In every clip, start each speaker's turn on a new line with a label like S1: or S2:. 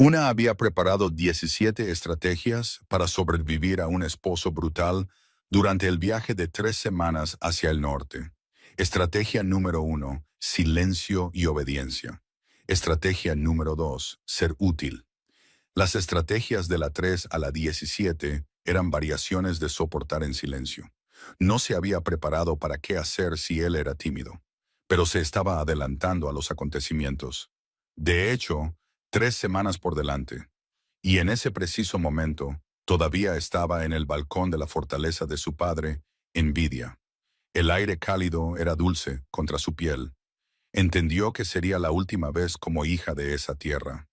S1: Una había preparado 17 estrategias para sobrevivir a un esposo brutal durante el viaje de 3 semanas hacia el norte. Estrategia número 1, silencio y obediencia. Estrategia número 2, ser útil. Las estrategias de la 3 a la 17 eran variaciones de soportar en silencio. No se había preparado para qué hacer si él era tímido, pero se estaba adelantando a los acontecimientos. De hecho, 3 semanas por delante. Y en ese preciso momento, todavía estaba en el balcón de la fortaleza de su padre, Envidia. El aire cálido era dulce contra su piel. Entendió que sería la última vez como hija de esa tierra.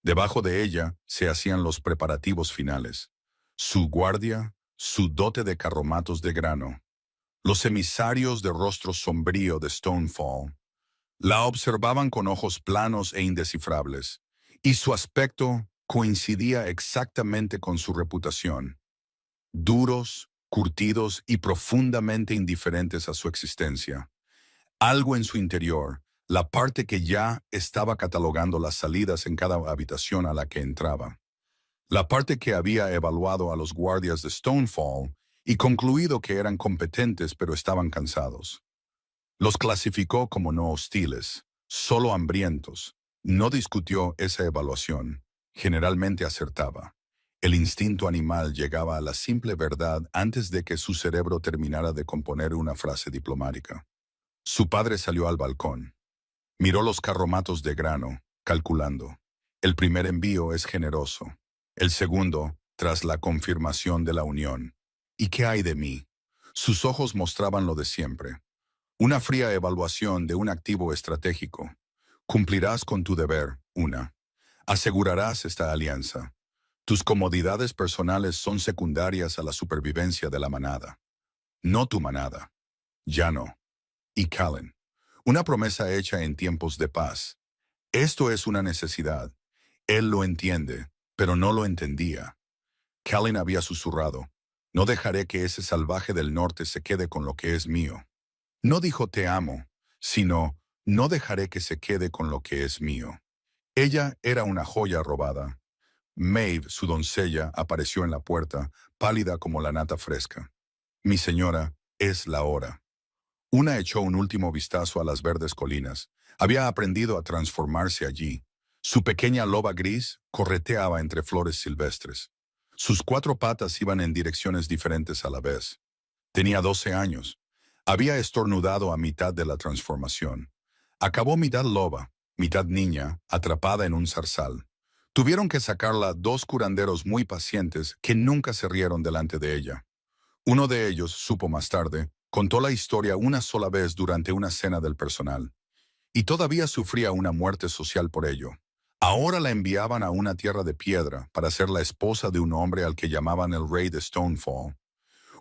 S1: Debajo de ella se hacían los preparativos finales. Su guardia, su dote de carromatos de grano. Los emisarios de rostro sombrío de Stonefall la observaban con ojos planos e indescifrables, y su aspecto coincidía exactamente con su reputación. Duros, curtidos y profundamente indiferentes a su existencia. Algo en su interior, la parte que ya estaba catalogando las salidas en cada habitación a la que entraba. La parte que había evaluado a los guardias de Stonefall y concluido que eran competentes pero estaban cansados. Los clasificó como no hostiles, solo hambrientos. No discutió esa evaluación. Generalmente acertaba. El instinto animal llegaba a la simple verdad antes de que su cerebro terminara de componer una frase diplomática. Su padre salió al balcón. Miró los carromatos de grano, calculando. El primer envío es generoso. El segundo, tras la confirmación de la unión. ¿Y qué hay de mí? Sus ojos mostraban lo de siempre. Una fría evaluación de un activo estratégico. Cumplirás con tu deber, una. Asegurarás esta alianza. Tus comodidades personales son secundarias a la supervivencia de la manada. No tu manada. Ya no. Y Callen. Una promesa hecha en tiempos de paz. Esto es una necesidad. Él lo entiende, pero no lo entendía. Callen había susurrado. No dejaré que ese salvaje del norte se quede con lo que es mío. No dijo te amo, sino no dejaré que se quede con lo que es mío. Ella era una joya robada. Maeve, su doncella, apareció en la puerta, pálida como la nata fresca. Mi señora, es la hora. Una echó un último vistazo a las verdes colinas. Había aprendido a transformarse allí. Su pequeña loba gris correteaba entre flores silvestres. Sus 4 patas iban en direcciones diferentes a la vez. Tenía 12 años. Había estornudado a mitad de la transformación. Acabó mitad loba, mitad niña, atrapada en un zarzal. Tuvieron que sacarla 2 curanderos muy pacientes que nunca se rieron delante de ella. Uno de ellos, supo más tarde, contó la historia una sola vez durante una cena del personal. Y todavía sufría una muerte social por ello. Ahora la enviaban a una tierra de piedra para ser la esposa de un hombre al que llamaban el rey de Stonefall.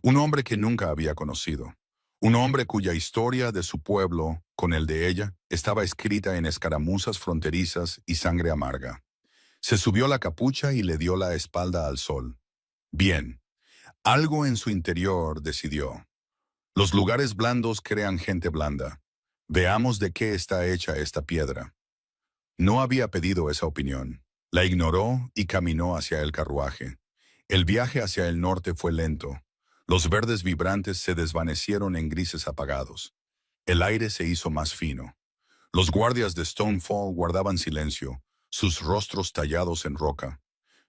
S1: Un hombre que nunca había conocido. Un hombre cuya historia de su pueblo, con el de ella, estaba escrita en escaramuzas fronterizas y sangre amarga. Se subió la capucha y le dio la espalda al sol. Bien, algo en su interior decidió. Los lugares blandos crean gente blanda. Veamos de qué está hecha esta piedra. No había pedido esa opinión. La ignoró y caminó hacia el carruaje. El viaje hacia el norte fue lento. Los verdes vibrantes se desvanecieron en grises apagados. El aire se hizo más fino. Los guardias de Stonefall guardaban silencio, sus rostros tallados en roca.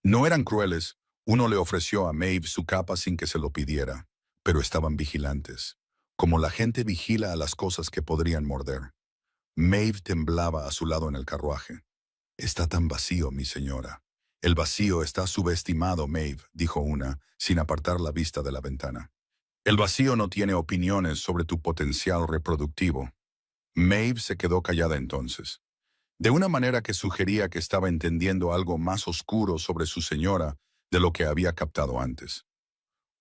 S1: No eran crueles. Uno le ofreció a Maeve su capa sin que se lo pidiera, pero estaban vigilantes, como la gente vigila a las cosas que podrían morder. Maeve temblaba a su lado en el carruaje. Está tan vacío, mi señora. El vacío está subestimado, Maeve, dijo una, sin apartar la vista de la ventana. El vacío no tiene opiniones sobre tu potencial reproductivo. Maeve se quedó callada entonces, de una manera que sugería que estaba entendiendo algo más oscuro sobre su señora de lo que había captado antes.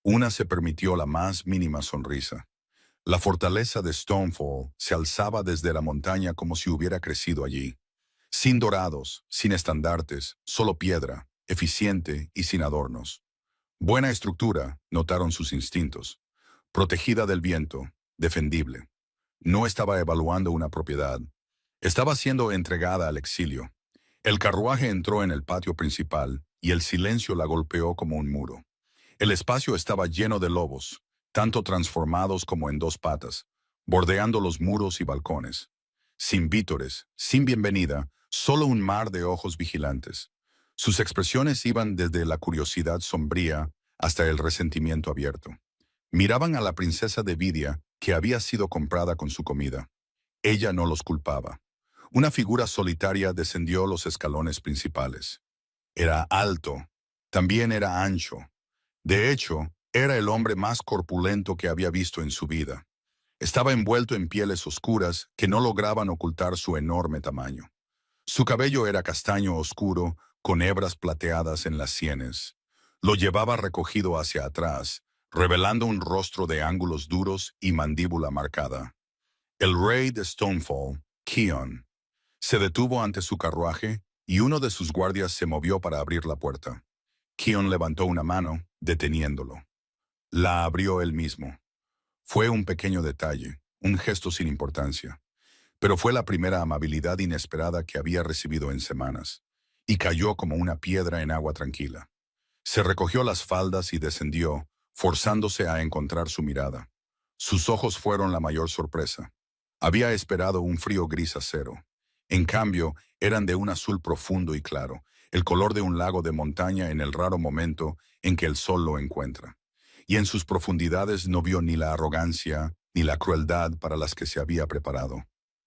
S1: Una se permitió la más mínima sonrisa. La fortaleza de Stonefall se alzaba desde la montaña como si hubiera crecido allí. Sin dorados, sin estandartes, solo piedra, eficiente y sin adornos. Buena estructura, notaron sus instintos. Protegida del viento, defendible. No estaba evaluando una propiedad. Estaba siendo entregada al exilio. El carruaje entró en el patio principal y el silencio la golpeó como un muro. El espacio estaba lleno de lobos, tanto transformados como en dos patas, bordeando los muros y balcones. Sin vítores, sin bienvenida, solo un mar de ojos vigilantes. Sus expresiones iban desde la curiosidad sombría hasta el resentimiento abierto. Miraban a la princesa de Vidia, que había sido comprada con su comida. Ella no los culpaba. Una figura solitaria descendió los escalones principales. Era alto, también era ancho. De hecho, era el hombre más corpulento que había visto en su vida. Estaba envuelto en pieles oscuras que no lograban ocultar su enorme tamaño. Su cabello era castaño oscuro, con hebras plateadas en las sienes. Lo llevaba recogido hacia atrás, revelando un rostro de ángulos duros y mandíbula marcada. El rey de Stonefall, Keon, se detuvo ante su carruaje y uno de sus guardias se movió para abrir la puerta. Keon levantó una mano, deteniéndolo. La abrió él mismo. Fue un pequeño detalle, un gesto sin importancia, pero fue la primera amabilidad inesperada que había recibido en semanas, y cayó como una piedra en agua tranquila. Se recogió las faldas y descendió, forzándose a encontrar su mirada. Sus ojos fueron la mayor sorpresa. Había esperado un frío gris acero. En cambio, eran de un azul profundo y claro, el color de un lago de montaña en el raro momento en que el sol lo encuentra. Y en sus profundidades no vio ni la arrogancia ni la crueldad para las que se había preparado.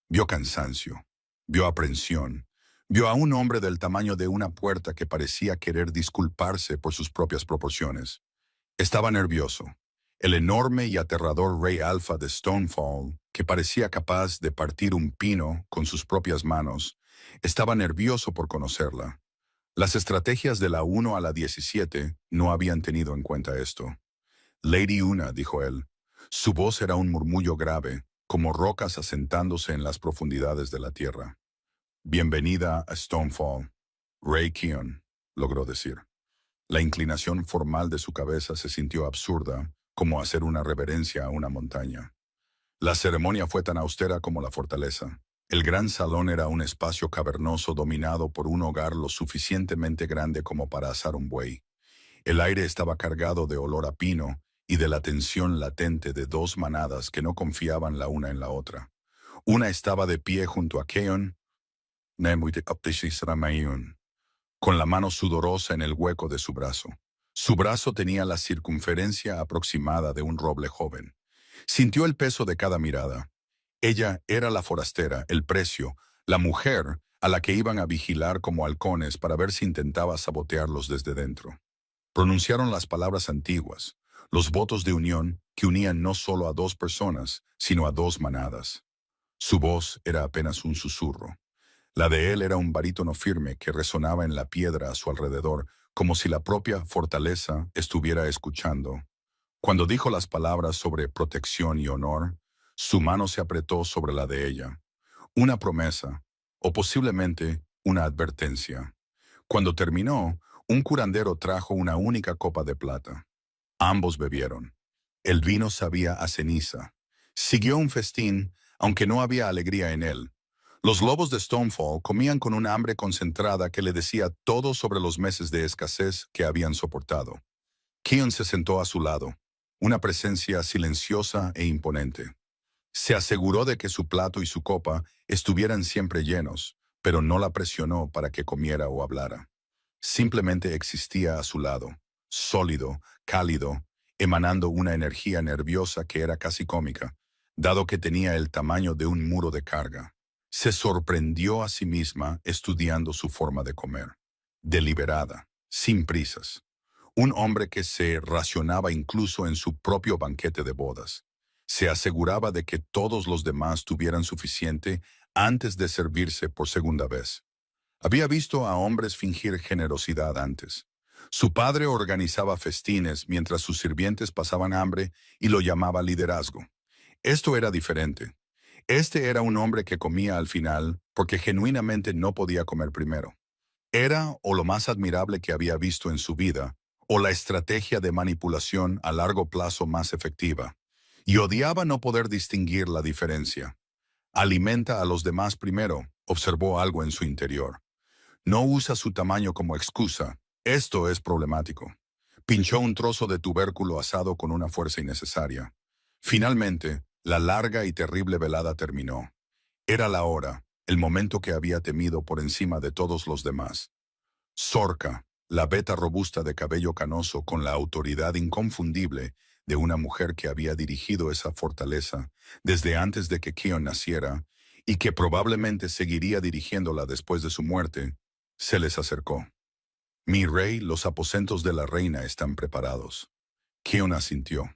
S1: Vio cansancio, vio aprensión, vio a un hombre del tamaño de una puerta que parecía querer disculparse por sus propias proporciones. Estaba nervioso. El enorme y aterrador rey alfa de Stonefall, que parecía capaz de partir un pino con sus propias manos, estaba nervioso por conocerla. Las estrategias de la 1 a la 17 no habían tenido en cuenta esto. Lady Una, dijo él. Su voz era un murmullo grave, como rocas asentándose en las profundidades de la tierra. Bienvenida a Stonefall. Rey Keon, logró decir. La inclinación formal de su cabeza se sintió absurda, como hacer una reverencia a una montaña. La ceremonia fue tan austera como la fortaleza. El gran salón era un espacio cavernoso dominado por un hogar lo suficientemente grande como para asar un buey. El aire estaba cargado de olor a pino y de la tensión latente de dos manadas que no confiaban la una en la otra. Una estaba de pie junto a Keon, con la mano sudorosa en el hueco de su brazo. Su brazo tenía la circunferencia aproximada de un roble joven. Sintió el peso de cada mirada. Ella era la forastera, el precio, la mujer a la que iban a vigilar como halcones para ver si intentaba sabotearlos desde dentro. Pronunciaron las palabras antiguas, los votos de unión que unían no solo a dos personas, sino a dos manadas. Su voz era apenas un susurro. La de él era un barítono firme que resonaba en la piedra a su alrededor, como si la propia fortaleza estuviera escuchando. Cuando dijo las palabras sobre protección y honor, su mano se apretó sobre la de ella. Una promesa, o posiblemente una advertencia. Cuando terminó, un curandero trajo una única copa de plata. Ambos bebieron. El vino sabía a ceniza. Siguió un festín, aunque no había alegría en él. Los lobos de Stonefall comían con una hambre concentrada que le decía todo sobre los meses de escasez que habían soportado. Keon se sentó a su lado, una presencia silenciosa e imponente. Se aseguró de que su plato y su copa estuvieran siempre llenos, pero no la presionó para que comiera o hablara. Simplemente existía a su lado, sólido, cálido, emanando una energía nerviosa que era casi cómica, dado que tenía el tamaño de un muro de carga. Se sorprendió a sí misma estudiando su forma de comer. Deliberada, sin prisas. Un hombre que se racionaba incluso en su propio banquete de bodas. Se aseguraba de que todos los demás tuvieran suficiente antes de servirse por segunda vez. Había visto a hombres fingir generosidad antes. Su padre organizaba festines mientras sus sirvientes pasaban hambre y lo llamaba liderazgo. Esto era diferente. Este era un hombre que comía al final porque genuinamente no podía comer primero. Era o lo más admirable que había visto en su vida, o la estrategia de manipulación a largo plazo más efectiva. Y odiaba no poder distinguir la diferencia. Alimenta a los demás primero, observó algo en su interior. No usa su tamaño como excusa. Esto es problemático. Pinchó un trozo de tubérculo asado con una fuerza innecesaria. Finalmente, la larga y terrible velada terminó. Era la hora, el momento que había temido por encima de todos los demás. Zorca, la beta robusta de cabello canoso con la autoridad inconfundible de una mujer que había dirigido esa fortaleza desde antes de que Kion naciera y que probablemente seguiría dirigiéndola después de su muerte, se les acercó. Mi rey, los aposentos de la reina están preparados. Kion asintió.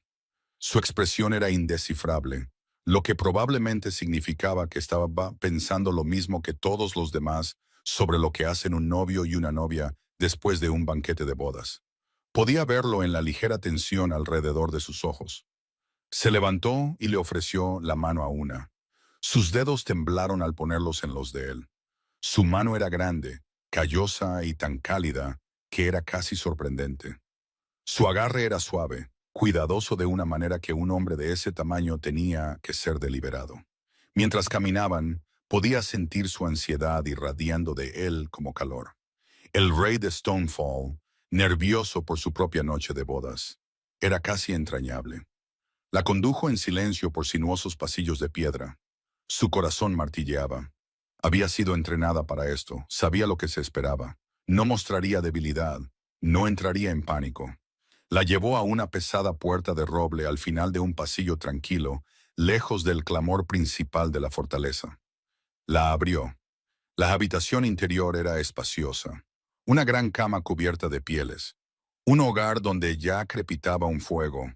S1: Su expresión era indescifrable, lo que probablemente significaba que estaba pensando lo mismo que todos los demás sobre lo que hacen un novio y una novia después de un banquete de bodas. Podía verlo en la ligera tensión alrededor de sus ojos. Se levantó y le ofreció la mano a una. Sus dedos temblaron al ponerlos en los de él. Su mano era grande, callosa y tan cálida que era casi sorprendente. Su agarre era suave, cuidadoso de una manera que un hombre de ese tamaño tenía que ser deliberado. Mientras caminaban, podía sentir su ansiedad irradiando de él como calor. El rey de Stonefall, nervioso por su propia noche de bodas, era casi entrañable. La condujo en silencio por sinuosos pasillos de piedra. Su corazón martilleaba. Había sido entrenada para esto, sabía lo que se esperaba. No mostraría debilidad, no entraría en pánico. La llevó a una pesada puerta de roble al final de un pasillo tranquilo, lejos del clamor principal de la fortaleza. La abrió. La habitación interior era espaciosa. Una gran cama cubierta de pieles. Un hogar donde ya crepitaba un fuego.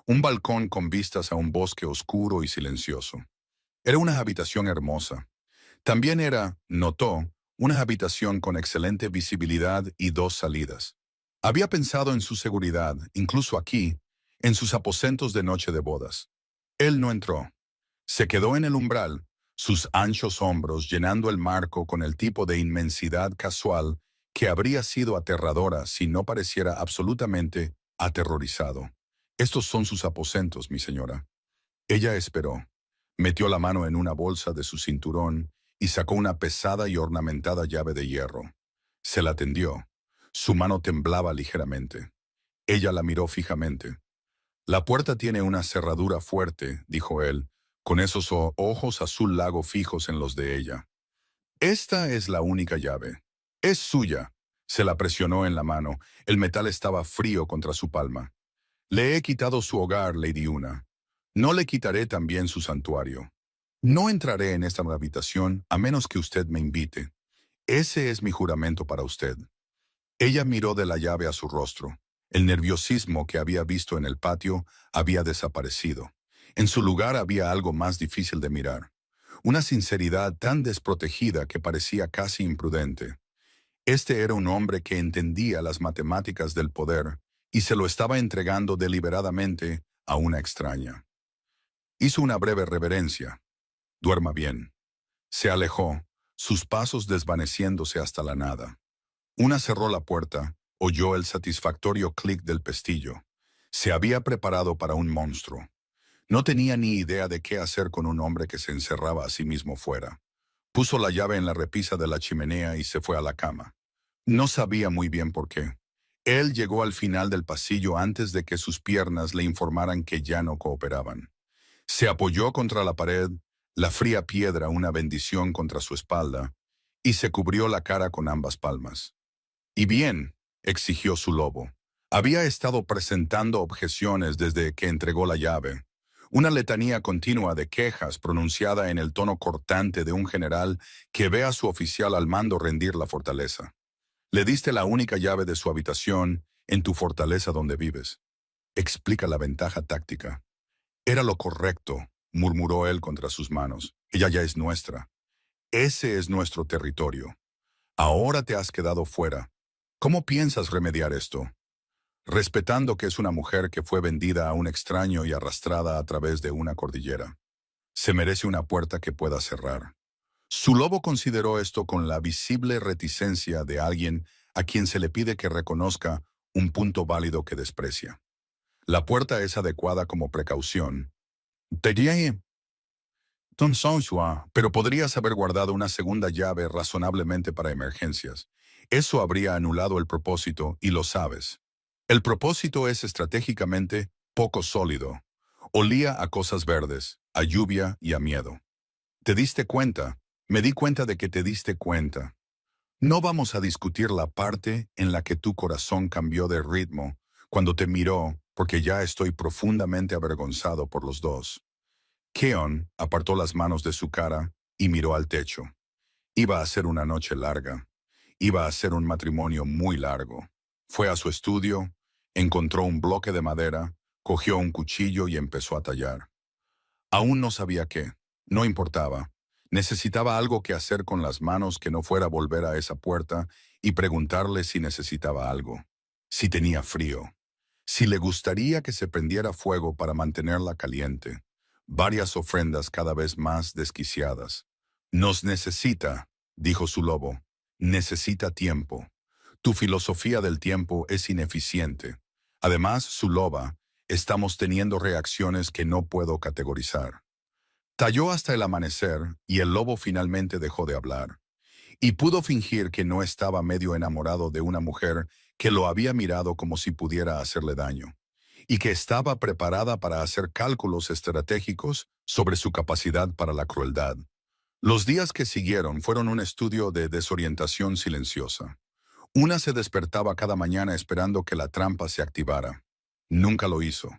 S1: Un balcón con vistas a un bosque oscuro y silencioso. Era una habitación hermosa. También era, notó, una habitación con excelente visibilidad y dos salidas. Había pensado en su seguridad, incluso aquí, en sus aposentos de noche de bodas. Él no entró. Se quedó en el umbral, sus anchos hombros llenando el marco con el tipo de inmensidad casual que habría sido aterradora si no pareciera absolutamente aterrorizado. Estos son sus aposentos, mi señora. Ella esperó. Metió la mano en una bolsa de su cinturón y sacó una pesada y ornamentada llave de hierro. Se la tendió. Su mano temblaba ligeramente. Ella la miró fijamente. La puerta tiene una cerradura fuerte, dijo él, con esos ojos azul lago fijos en los de ella. Esta es la única llave. Es suya. Se la presionó en la mano. El metal estaba frío contra su palma. Le he quitado su hogar, Lady Una. No le quitaré también su santuario. No entraré en esta habitación a menos que usted me invite. Ese es mi juramento para usted. Ella miró de la llave a su rostro. El nerviosismo que había visto en el patio había desaparecido. En su lugar había algo más difícil de mirar. Una sinceridad tan desprotegida que parecía casi imprudente. Este era un hombre que entendía las matemáticas del poder y se lo estaba entregando deliberadamente a una extraña. Hizo una breve reverencia. Duerma bien. Se alejó, sus pasos desvaneciéndose hasta la nada. Una cerró la puerta, oyó el satisfactorio clic del pestillo. Se había preparado para un monstruo. No tenía ni idea de qué hacer con un hombre que se encerraba a sí mismo fuera. Puso la llave en la repisa de la chimenea y se fue a la cama. No sabía muy bien por qué. Él llegó al final del pasillo antes de que sus piernas le informaran que ya no cooperaban. Se apoyó contra la pared, la fría piedra una bendición contra su espalda, y se cubrió la cara con ambas palmas. «¿Y bien?», exigió su lobo. Había estado presentando objeciones desde que entregó la llave. Una letanía continua de quejas pronunciada en el tono cortante de un general que ve a su oficial al mando rendir la fortaleza. «Le diste la única llave de su habitación en tu fortaleza donde vives. Explica la ventaja táctica». «Era lo correcto», murmuró él contra sus manos. «Ella ya es nuestra. Ese es nuestro territorio. Ahora te has quedado fuera. ¿Cómo piensas remediar esto? Respetando que es una mujer que fue vendida a un extraño y arrastrada a través de una cordillera. Se merece una puerta que pueda cerrar». Su lobo consideró esto con la visible reticencia de alguien a quien se le pide que reconozca un punto válido que desprecia. «La puerta es adecuada como precaución. Te diré, Ton Sonsua, pero podrías haber guardado una segunda llave razonablemente para emergencias. Eso habría anulado el propósito, y lo sabes. El propósito es estratégicamente poco sólido. Olía a cosas verdes, a lluvia y a miedo. ¿Te diste cuenta? Me di cuenta de que te diste cuenta. No vamos a discutir la parte en la que tu corazón cambió de ritmo cuando te miró, porque ya estoy profundamente avergonzado por los dos. Keon apartó las manos de su cara y miró al techo. Iba a ser una noche larga. Iba a ser un matrimonio muy largo. Fue a su estudio, encontró un bloque de madera, cogió un cuchillo y empezó a tallar. Aún no sabía qué. No importaba. Necesitaba algo que hacer con las manos que no fuera volver a esa puerta y preguntarle si necesitaba algo. Si tenía frío. Si le gustaría que se prendiera fuego para mantenerla caliente. Varias ofrendas cada vez más desquiciadas. Nos necesita, dijo su lobo. Necesita tiempo. Tu filosofía del tiempo es ineficiente. Además, su loba, estamos teniendo reacciones que no puedo categorizar. Talló hasta el amanecer y el lobo finalmente dejó de hablar. Y pudo fingir que no estaba medio enamorado de una mujer que lo había mirado como si pudiera hacerle daño, y que estaba preparada para hacer cálculos estratégicos sobre su capacidad para la crueldad. Los días que siguieron fueron un estudio de desorientación silenciosa. Una se despertaba cada mañana esperando que la trampa se activara. Nunca lo hizo.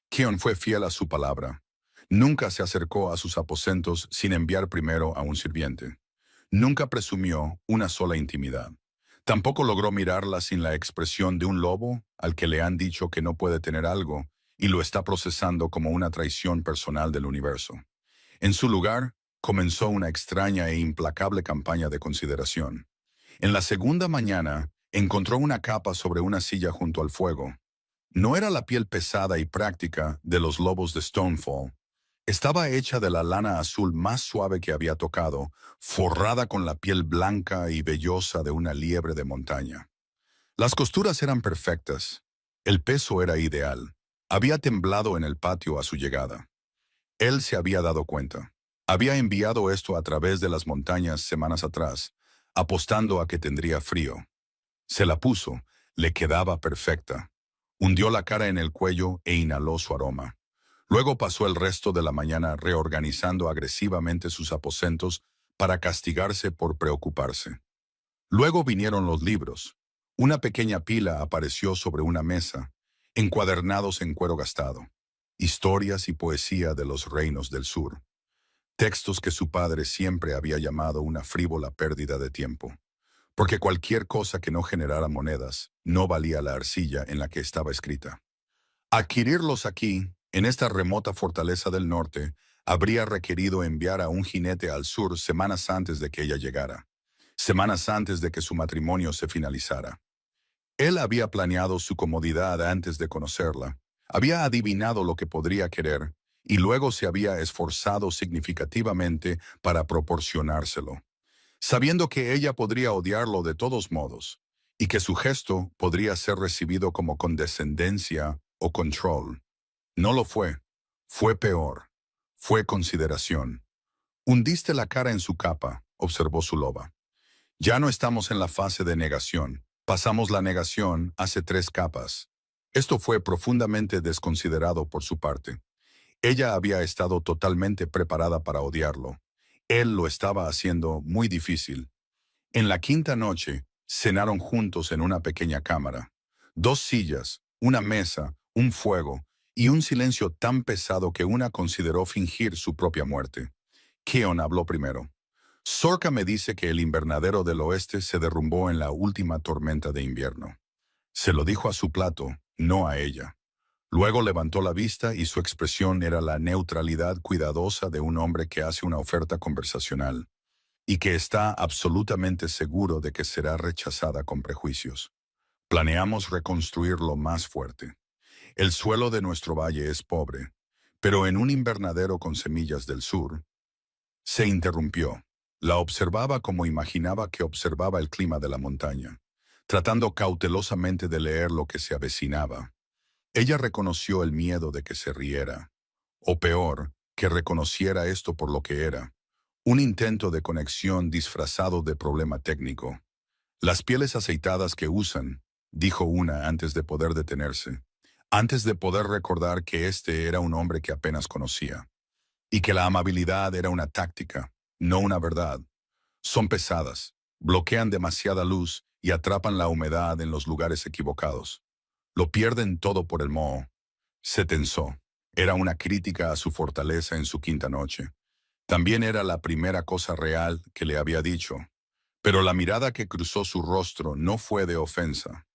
S1: Keon fue fiel a su palabra. Nunca se acercó a sus aposentos sin enviar primero a un sirviente. Nunca presumió una sola intimidad. Tampoco logró mirarla sin la expresión de un lobo al que le han dicho que no puede tener algo y lo está procesando como una traición personal del universo. En su lugar, comenzó una extraña e implacable campaña de consideración. En la segunda mañana, encontró una capa sobre una silla junto al fuego. No era la piel pesada y práctica de los lobos de Stonefall. Estaba hecha de la lana azul más suave que había tocado, forrada con la piel blanca y vellosa de una liebre de montaña. Las costuras eran perfectas. El peso era ideal. Había temblado en el patio a su llegada. Él se había dado cuenta. Había enviado esto a través de las montañas semanas atrás, apostando a que tendría frío. Se la puso, le quedaba perfecta. Hundió la cara en el cuello e inhaló su aroma. Luego pasó el resto de la mañana reorganizando agresivamente sus aposentos para castigarse por preocuparse. Luego vinieron los libros. Una pequeña pila apareció sobre una mesa, encuadernados en cuero gastado. Historias y poesía de los reinos del sur. Textos que su padre siempre había llamado una frívola pérdida de tiempo. Porque cualquier cosa que no generara monedas no valía la arcilla en la que estaba escrita. Adquirirlos aquí, en esta remota fortaleza del norte, habría requerido enviar a un jinete al sur semanas antes de que ella llegara, semanas antes de que su matrimonio se finalizara. Él había planeado su comodidad antes de conocerla, había adivinado lo que podría querer, y luego se había esforzado significativamente para proporcionárselo, sabiendo que ella podría odiarlo de todos modos, y que su gesto podría ser recibido como condescendencia o control. No lo fue. Fue peor. Fue consideración. Hundiste la cara en su capa, observó su loba. Ya no estamos en la fase de negación. Pasamos la negación hace 3 capas. Esto fue profundamente desconsiderado por su parte. Ella había estado totalmente preparada para odiarlo. Él lo estaba haciendo muy difícil. En la quinta noche, cenaron juntos en una pequeña cámara. 2 sillas, una mesa, un fuego y un silencio tan pesado que una consideró fingir su propia muerte. Keon habló primero. Sorka me dice que el invernadero del oeste se derrumbó en la última tormenta de invierno. Se lo dijo a su plato, no a ella. Luego levantó la vista y su expresión era la neutralidad cuidadosa de un hombre que hace una oferta conversacional y que está absolutamente seguro de que será rechazada con prejuicios. Planeamos reconstruirlo más fuerte. El suelo de nuestro valle es pobre, pero en un invernadero con semillas del sur. Se interrumpió. La observaba como imaginaba que observaba el clima de la montaña, tratando cautelosamente de leer lo que se avecinaba. Ella reconoció el miedo de que se riera. O peor, que reconociera esto por lo que era: un intento de conexión disfrazado de problema técnico. Las pieles aceitadas que usan, dijo una antes de poder detenerse, antes de poder recordar que este era un hombre que apenas conocía, y que la amabilidad era una táctica, no una verdad. Son pesadas, bloquean demasiada luz y atrapan la humedad en los lugares equivocados. Lo pierden todo por el moho. Se tensó. Era una crítica a su fortaleza en su quinta noche. También era la primera cosa real que le había dicho. Pero la mirada que cruzó su rostro no fue de ofensa.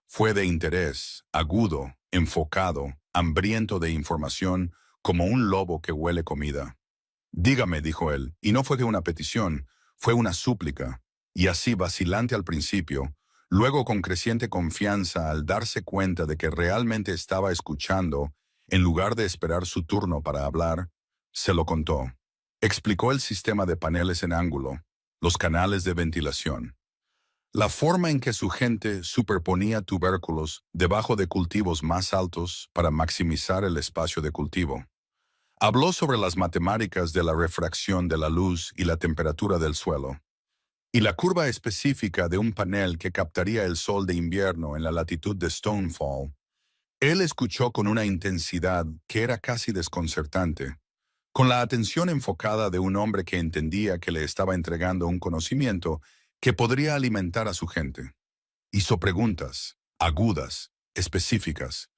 S1: Fue de interés, agudo, enfocado, hambriento de información, como un lobo que huele comida. Dígame, dijo él, y no fue que una petición, fue una súplica, y así vacilante al principio, luego con creciente confianza al darse cuenta de que realmente estaba escuchando, en lugar de esperar su turno para hablar, se lo contó. Explicó el sistema de paneles en ángulo, los canales de ventilación, la forma en que su gente superponía tubérculos debajo de cultivos más altos para maximizar el espacio de cultivo. Habló sobre las matemáticas de la refracción de la luz y la temperatura del suelo, y la curva específica de un panel que captaría el sol de invierno en la latitud de Stonefall. Él escuchó con una intensidad que era casi desconcertante, con la atención enfocada de un hombre que entendía que le estaba entregando un conocimiento que podría alimentar a su gente. Hizo preguntas, agudas, específicas,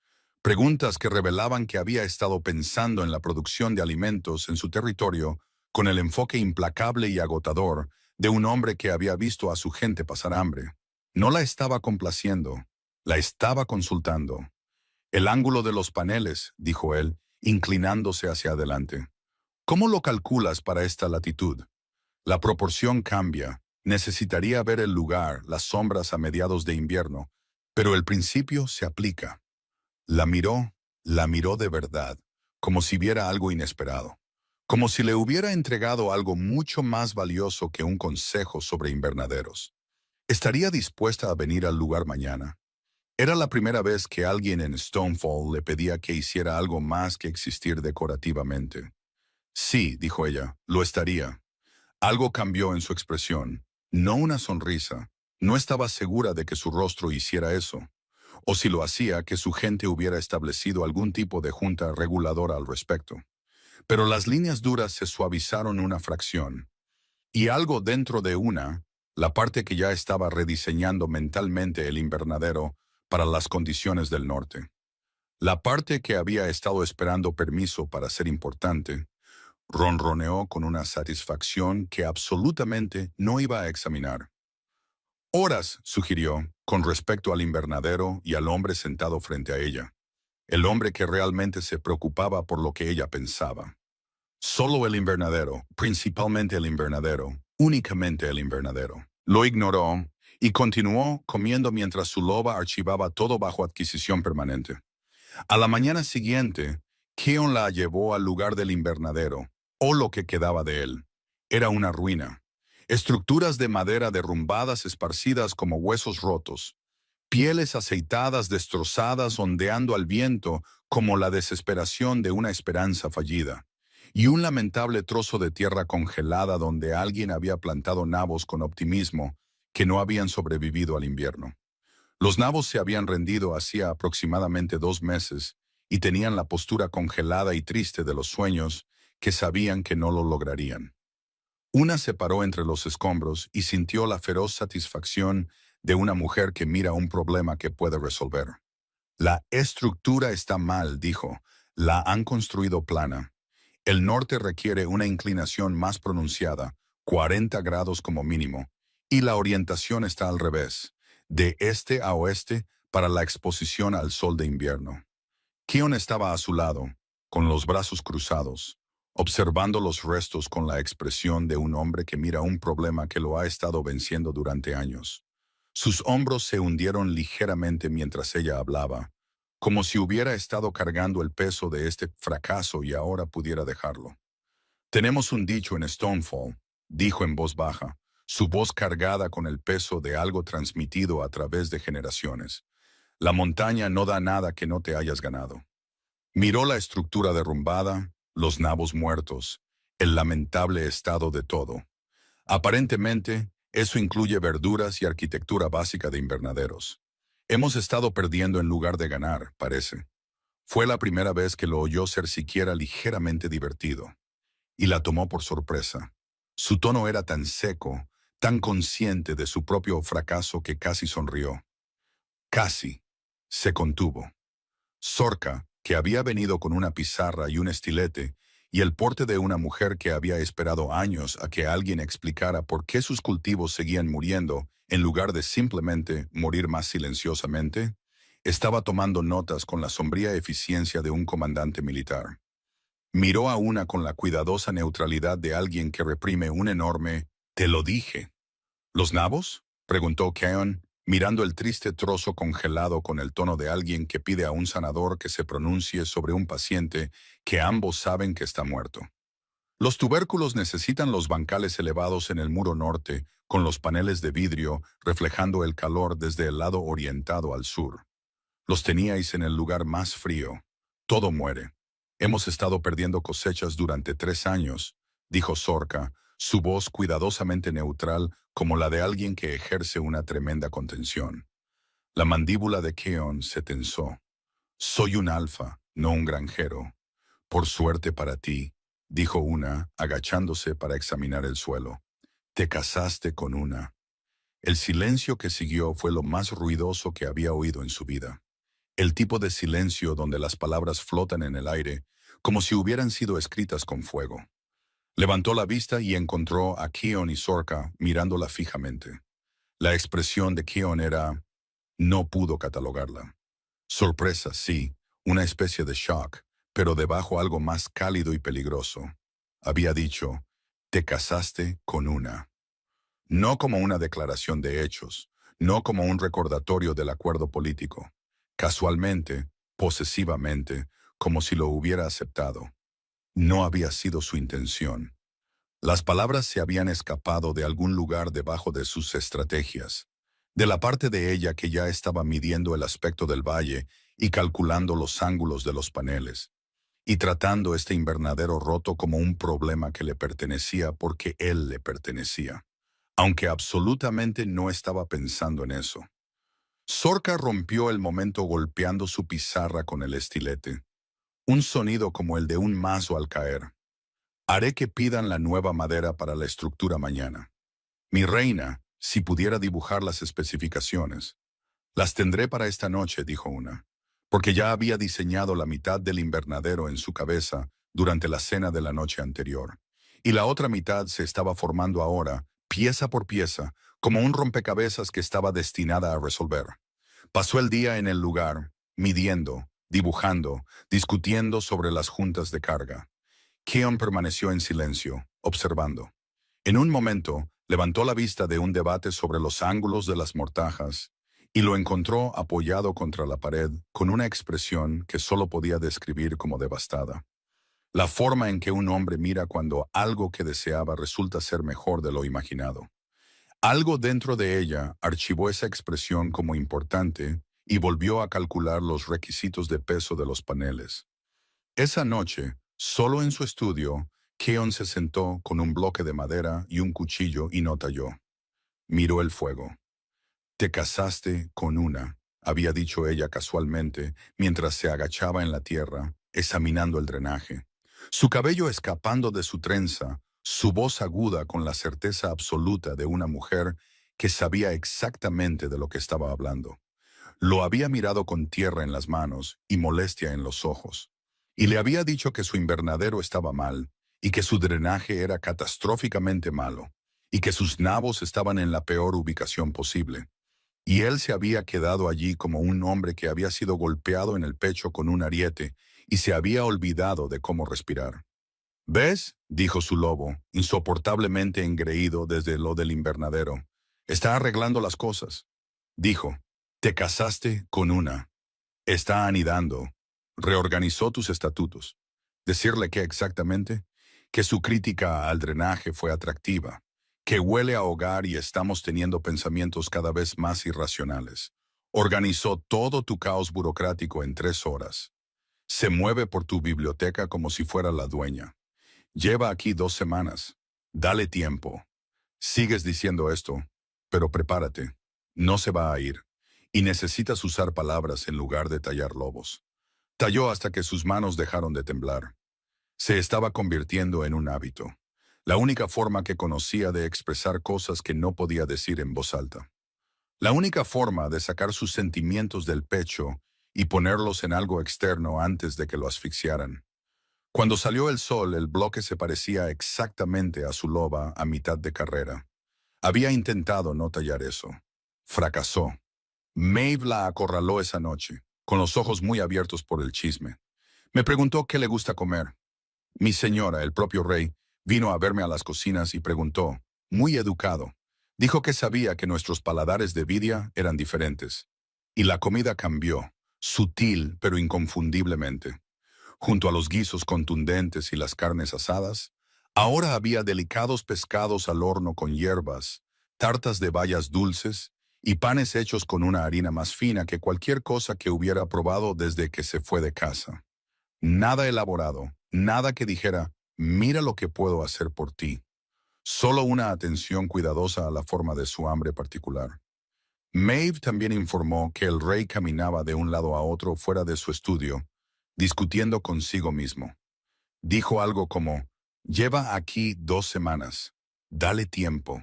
S1: preguntas que revelaban que había estado pensando en la producción de alimentos en su territorio con el enfoque implacable y agotador de un hombre que había visto a su gente pasar hambre. No la estaba complaciendo, la estaba consultando. El ángulo de los paneles, dijo él, inclinándose hacia adelante. ¿Cómo lo calculas para esta latitud? La proporción cambia. Necesitaría ver el lugar, las sombras a mediados de invierno, pero el principio se aplica. La miró de verdad, como si viera algo inesperado, como si le hubiera entregado algo mucho más valioso que un consejo sobre invernaderos. ¿Estaría dispuesta a venir al lugar mañana? Era la primera vez que alguien en Stonefall le pedía que hiciera algo más que existir decorativamente. Sí, dijo ella, lo estaría. Algo cambió en su expresión, no una sonrisa. No estaba segura de que su rostro hiciera eso, o si lo hacía, que su gente hubiera establecido algún tipo de junta reguladora al respecto. Pero las líneas duras se suavizaron una fracción, y algo dentro de la parte que ya estaba rediseñando mentalmente el invernadero para las condiciones del norte. La parte que había estado esperando permiso para ser importante, ronroneó con una satisfacción que absolutamente no iba a examinar. Horas, sugirió, con respecto al invernadero y al hombre sentado frente a ella. El hombre que realmente se preocupaba por lo que ella pensaba. Solo el invernadero, principalmente el invernadero, únicamente el invernadero. Lo ignoró y continuó comiendo mientras su loba archivaba todo bajo adquisición permanente. A la mañana siguiente, Keon la llevó al lugar del invernadero, o lo que quedaba de él. Era una ruina. Estructuras de madera derrumbadas esparcidas como huesos rotos. Pieles aceitadas destrozadas ondeando al viento como la desesperación de una esperanza fallida. Y un lamentable trozo de tierra congelada donde alguien había plantado nabos con optimismo que no habían sobrevivido al invierno. Los nabos se habían rendido hacía aproximadamente 2 meses y tenían la postura congelada y triste de los sueños que sabían que no lo lograrían. Una se paró entre los escombros y sintió la feroz satisfacción de una mujer que mira un problema que puede resolver. La estructura está mal, dijo. La han construido plana. El norte requiere una inclinación más pronunciada, 40 grados como mínimo, y la orientación está al revés, de este a oeste para la exposición al sol de invierno. Keon estaba a su lado, con los brazos cruzados, observando los restos con la expresión de un hombre que mira un problema que lo ha estado venciendo durante años. Sus hombros se hundieron ligeramente mientras ella hablaba, como si hubiera estado cargando el peso de este fracaso y ahora pudiera dejarlo. Tenemos un dicho en Stonefall, dijo en voz baja, su voz cargada con el peso de algo transmitido a través de generaciones. La montaña no da nada que no te hayas ganado. Miró la estructura derrumbada, los nabos muertos, el lamentable estado de todo. Aparentemente, eso incluye verduras y arquitectura básica de invernaderos. Hemos estado perdiendo en lugar de ganar, parece. Fue la primera vez que lo oyó ser siquiera ligeramente divertido, y la tomó por sorpresa. Su tono era tan seco, tan consciente de su propio fracaso que casi sonrió. Casi. Se contuvo. Zorca, que había venido con una pizarra y un estilete, y el porte de una mujer que había esperado años a que alguien explicara por qué sus cultivos seguían muriendo en lugar de simplemente morir más silenciosamente, estaba tomando notas con la sombría eficiencia de un comandante militar. Miró a Una con la cuidadosa neutralidad de alguien que reprime un enorme «te lo dije». ¿Los nabos?, preguntó Keon, mirando el triste trozo congelado con el tono de alguien que pide a un sanador que se pronuncie sobre un paciente que ambos saben que está muerto. Los tubérculos necesitan los bancales elevados en el muro norte, con los paneles de vidrio reflejando el calor desde el lado orientado al sur. Los teníais en el lugar más frío. Todo muere. Hemos estado perdiendo cosechas durante 3 años, dijo Zorca, su voz cuidadosamente neutral como la de alguien que ejerce una tremenda contención. La mandíbula de Keon se tensó. Soy un alfa, no un granjero. Por suerte para ti, dijo Una, agachándose para examinar el suelo. Te casaste con Una. El silencio que siguió fue lo más ruidoso que había oído en su vida. El tipo de silencio donde las palabras flotan en el aire, como si hubieran sido escritas con fuego. Levantó la vista y encontró a Keon y Zorca mirándola fijamente. La expresión de Keon era... no pudo catalogarla. Sorpresa, sí, una especie de shock, pero debajo algo más cálido y peligroso. Había dicho, te casaste con Una. No como una declaración de hechos, no como un recordatorio del acuerdo político. Casualmente, posesivamente, como si lo hubiera aceptado. No había sido su intención. Las palabras se habían escapado de algún lugar debajo de sus estrategias, de la parte de ella que ya estaba midiendo el aspecto del valle y calculando los ángulos de los paneles, y tratando este invernadero roto como un problema que le pertenecía porque él le pertenecía, aunque absolutamente no estaba pensando en eso. Zorca rompió el momento golpeando su pizarra con el estilete. Un sonido como el de un mazo al caer. Haré que pidan la nueva madera para la estructura mañana. Mi reina, si pudiera dibujar las especificaciones. Las tendré para esta noche, dijo Una, porque ya había diseñado la mitad del invernadero en su cabeza durante la cena de la noche anterior. Y la otra mitad se estaba formando ahora, pieza por pieza, como un rompecabezas que estaba destinada a resolver. Pasó el día en el lugar, midiendo, dibujando, discutiendo sobre las juntas de carga. Keon permaneció en silencio, observando. En un momento, levantó la vista de un debate sobre los ángulos de las mortajas y lo encontró apoyado contra la pared con una expresión que solo podía describir como devastada. La forma en que un hombre mira cuando algo que deseaba resulta ser mejor de lo imaginado. Algo dentro de ella archivó esa expresión como importante y volvió a calcular los requisitos de peso de los paneles. Esa noche, solo en su estudio, Keon se sentó con un bloque de madera y un cuchillo y no talló. Miró el fuego. Te casaste con Una, había dicho ella casualmente, mientras se agachaba en la tierra, examinando el drenaje. Su cabello escapando de su trenza, su voz aguda con la certeza absoluta de una mujer que sabía exactamente de lo que estaba hablando. Lo había mirado con tierra en las manos y molestia en los ojos. Y le había dicho que su invernadero estaba mal, y que su drenaje era catastróficamente malo, y que sus nabos estaban en la peor ubicación posible. Y él se había quedado allí como un hombre que había sido golpeado en el pecho con un ariete y se había olvidado de cómo respirar. ¿Ves?, dijo su lobo, insoportablemente engreído desde lo del invernadero. Está arreglando las cosas. Dijo, te casaste con Una. Está anidando. Reorganizó tus estatutos. ¿Decirle qué exactamente? Que su crítica al drenaje fue atractiva, que huele a hogar y estamos teniendo pensamientos cada vez más irracionales. Organizó todo tu caos burocrático en 3 horas. Se mueve por tu biblioteca como si fuera la dueña. Lleva aquí 2 semanas. Dale tiempo. Sigues diciendo esto, pero prepárate. No se va a ir. Y necesitas usar palabras en lugar de tallar lobos. Talló hasta que sus manos dejaron de temblar. Se estaba convirtiendo en un hábito. La única forma que conocía de expresar cosas que no podía decir en voz alta. La única forma de sacar sus sentimientos del pecho y ponerlos en algo externo antes de que lo asfixiaran. Cuando salió el sol, el bloque se parecía exactamente a su loba a mitad de carrera. Había intentado no tallar eso. Fracasó. Maeve la acorraló esa noche, con los ojos muy abiertos por el chisme. Me preguntó qué le gusta comer. Mi señora, el propio rey, vino a verme a las cocinas y preguntó, muy educado. Dijo que sabía que nuestros paladares de Vidia eran diferentes. Y la comida cambió, sutil pero inconfundiblemente. Junto a los guisos contundentes y las carnes asadas, ahora había delicados pescados al horno con hierbas, tartas de bayas dulces y panes hechos con una harina más fina que cualquier cosa que hubiera probado desde que se fue de casa. Nada elaborado, nada que dijera, mira lo que puedo hacer por ti. Solo una atención cuidadosa a la forma de su hambre particular. Maeve también informó que el rey caminaba de un lado a otro fuera de su estudio, discutiendo consigo mismo. Dijo algo como, lleva aquí 2 semanas, dale tiempo.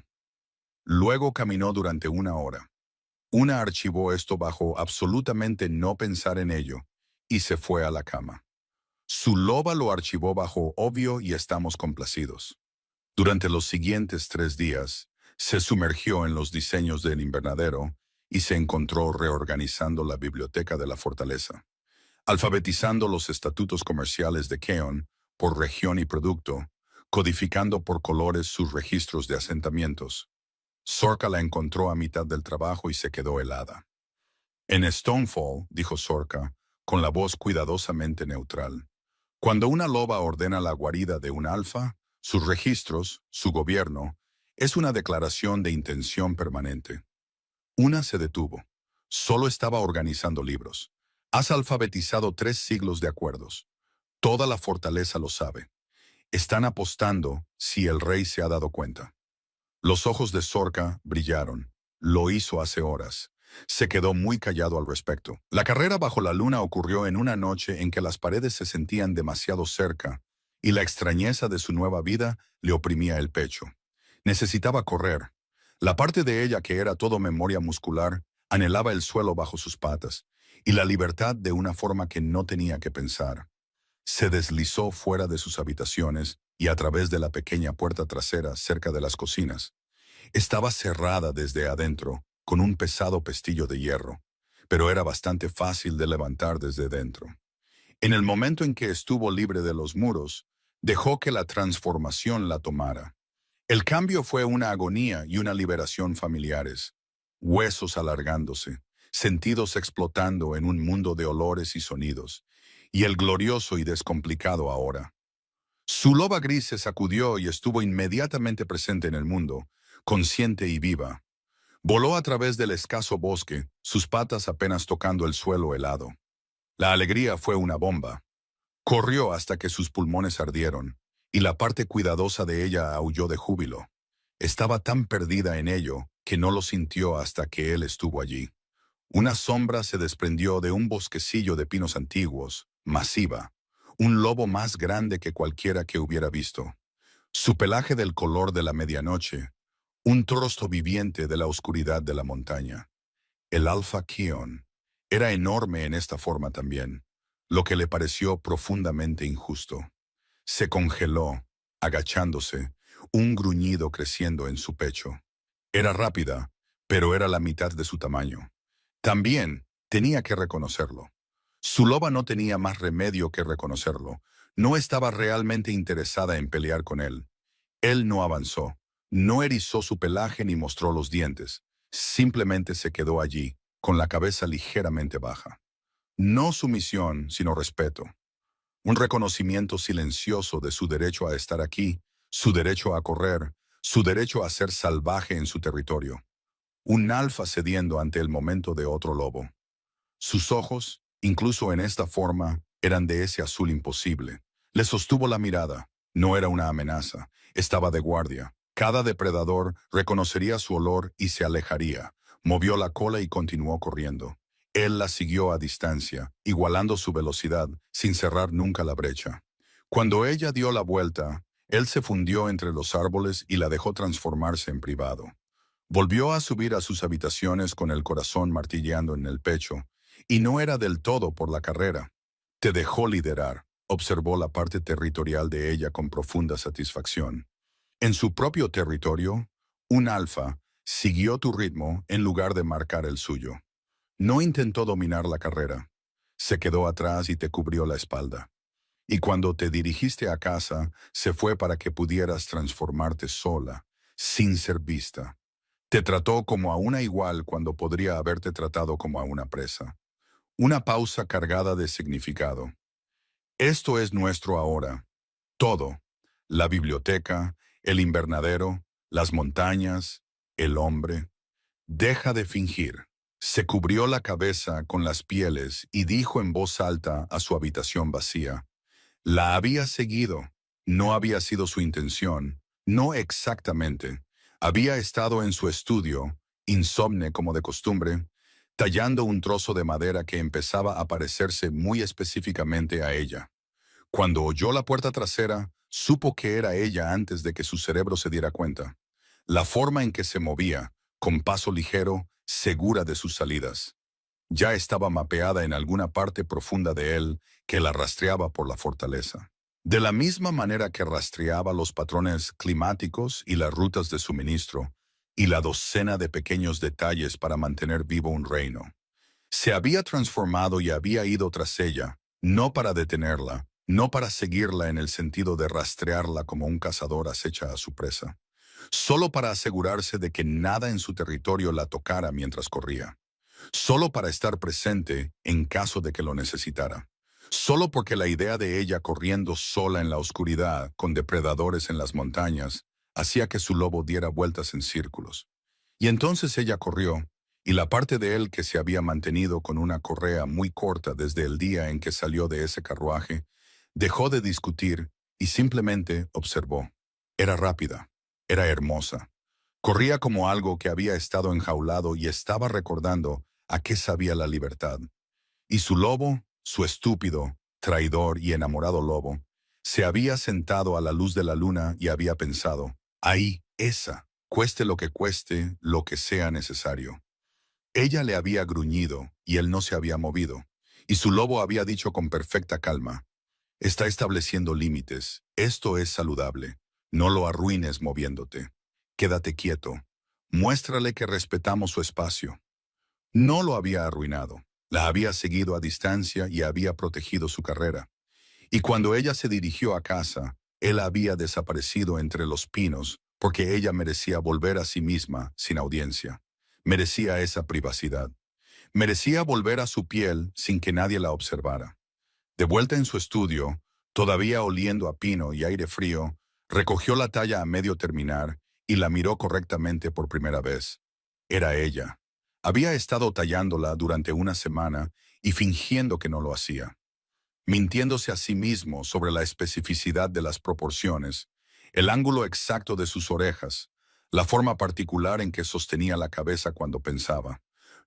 S1: Luego caminó durante 1 hora. Una archivó esto bajo absolutamente no pensar en ello y se fue a la cama. Su loba lo archivó bajo obvio y estamos complacidos. Durante los siguientes 3 días, se sumergió en los diseños del invernadero y se encontró reorganizando la biblioteca de la fortaleza, alfabetizando los estatutos comerciales de Keon por región y producto, codificando por colores sus registros de asentamientos. Sorka la encontró a mitad del trabajo y se quedó helada. En Stonefall, dijo Sorka, con la voz cuidadosamente neutral, cuando una loba ordena la guarida de un alfa, sus registros, su gobierno, es una declaración de intención permanente. Una se detuvo. Solo estaba organizando libros. Has alfabetizado 3 siglos de acuerdos. Toda la fortaleza lo sabe. Están apostando si el rey se ha dado cuenta. Los ojos de Sorka brillaron. Lo hizo hace horas. Se quedó muy callado al respecto. La carrera bajo la luna ocurrió en una noche en que las paredes se sentían demasiado cerca y la extrañeza de su nueva vida le oprimía el pecho. Necesitaba correr. La parte de ella que era todo memoria muscular anhelaba el suelo bajo sus patas y la libertad de una forma que no tenía que pensar. Se deslizó fuera de sus habitaciones y a través de la pequeña puerta trasera cerca de las cocinas. Estaba cerrada desde adentro, con un pesado pestillo de hierro, pero era bastante fácil de levantar desde dentro. En el momento en que estuvo libre de los muros, dejó que la transformación la tomara. El cambio fue una agonía y una liberación familiares, huesos alargándose, sentidos explotando en un mundo de olores y sonidos, y el glorioso y descomplicado ahora. Su loba gris se sacudió y estuvo inmediatamente presente en el mundo, consciente y viva. Voló a través del escaso bosque, sus patas apenas tocando el suelo helado. La alegría fue una bomba. Corrió hasta que sus pulmones ardieron, y la parte cuidadosa de ella aulló de júbilo. Estaba tan perdida en ello que no lo sintió hasta que él estuvo allí. Una sombra se desprendió de un bosquecillo de pinos antiguos, masiva, un lobo más grande que cualquiera que hubiera visto. Su pelaje del color de la medianoche, un trosto viviente de la oscuridad de la montaña. El Alfa Kion era enorme en esta forma también, lo que le pareció profundamente injusto. Se congeló, agachándose, un gruñido creciendo en su pecho. Era rápida, pero era la mitad de su tamaño. También tenía que reconocerlo. Su loba no tenía más remedio que reconocerlo. No estaba realmente interesada en pelear con él. Él no avanzó, no erizó su pelaje ni mostró los dientes. Simplemente se quedó allí, con la cabeza ligeramente baja. No sumisión, sino respeto. Un reconocimiento silencioso de su derecho a estar aquí, su derecho a correr, su derecho a ser salvaje en su territorio. Un alfa cediendo ante el momento de otro lobo. Sus ojos, incluso en esta forma, Eran de ese azul imposible. Le sostuvo la mirada. No era una amenaza. Estaba de guardia. Cada depredador reconocería su olor y se alejaría. Movió la cola y continuó corriendo. Él la siguió a distancia, igualando su velocidad, sin cerrar nunca la brecha. Cuando ella dio la vuelta, él se fundió entre los árboles y la dejó transformarse en privado. Volvió a subir a sus habitaciones con el corazón martilleando en el pecho, y no era del todo por la carrera. Te dejó liderar, observó la parte territorial de ella con profunda satisfacción. En su propio territorio, un alfa siguió tu ritmo en lugar de marcar el suyo. No intentó dominar la carrera. Se quedó atrás y te cubrió la espalda. Y cuando te dirigiste a casa, se fue para que pudieras transformarte sola, sin ser vista. Te trató como a una igual cuando podría haberte tratado como a una presa. Una pausa cargada de significado. Esto es nuestro ahora. Todo. La biblioteca, el invernadero, las montañas, el hombre. Deja de fingir. Se cubrió la cabeza con las pieles y dijo en voz alta a su habitación vacía. La había seguido. No había sido su intención. No exactamente. Había estado en su estudio, insomne como de costumbre, tallando un trozo de madera que empezaba a parecerse muy específicamente a ella. Cuando oyó la puerta trasera, supo que era ella antes de que su cerebro se diera cuenta. La forma en que se movía, con paso ligero, segura de sus salidas. Ya estaba mapeada en alguna parte profunda de él que la rastreaba por la fortaleza. De la misma manera que rastreaba los patrones climáticos y las rutas de suministro, y la docena de pequeños detalles para mantener vivo un reino. Se había transformado y había ido tras ella, no para detenerla, no para seguirla en el sentido de rastrearla como un cazador acecha a su presa, solo para asegurarse de que nada en su territorio la tocara mientras corría, solo para estar presente en caso de que lo necesitara, solo porque la idea de ella corriendo sola en la oscuridad con depredadores en las montañas hacía que su lobo diera vueltas en círculos. Y entonces ella corrió, y la parte de él que se había mantenido con una correa muy corta desde el día en que salió de ese carruaje, dejó de discutir y simplemente observó. Era rápida, era hermosa. Corría como algo que había estado enjaulado y estaba recordando a qué sabía la libertad. Y su lobo, su estúpido, traidor y enamorado lobo, se había sentado a la luz de la luna y había pensado, ahí, esa, cueste lo que sea necesario. Ella le había gruñido y él no se había movido, y su lobo había dicho con perfecta calma, está estableciendo límites, esto es saludable, no lo arruines moviéndote, quédate quieto, muéstrale que respetamos su espacio. No lo había arruinado, la había seguido a distancia y había protegido su carrera. Y cuando ella se dirigió a casa, él había desaparecido entre los pinos porque ella merecía volver a sí misma sin audiencia. Merecía esa privacidad. Merecía volver a su piel sin que nadie la observara. De vuelta en su estudio, todavía oliendo a pino y aire frío, recogió la talla a medio terminar y la miró correctamente por primera vez. Era ella. Había estado tallándola durante una semana y fingiendo que no lo hacía, mintiéndose a sí mismo sobre la especificidad de las proporciones, el ángulo exacto de sus orejas, la forma particular en que sostenía la cabeza cuando pensaba.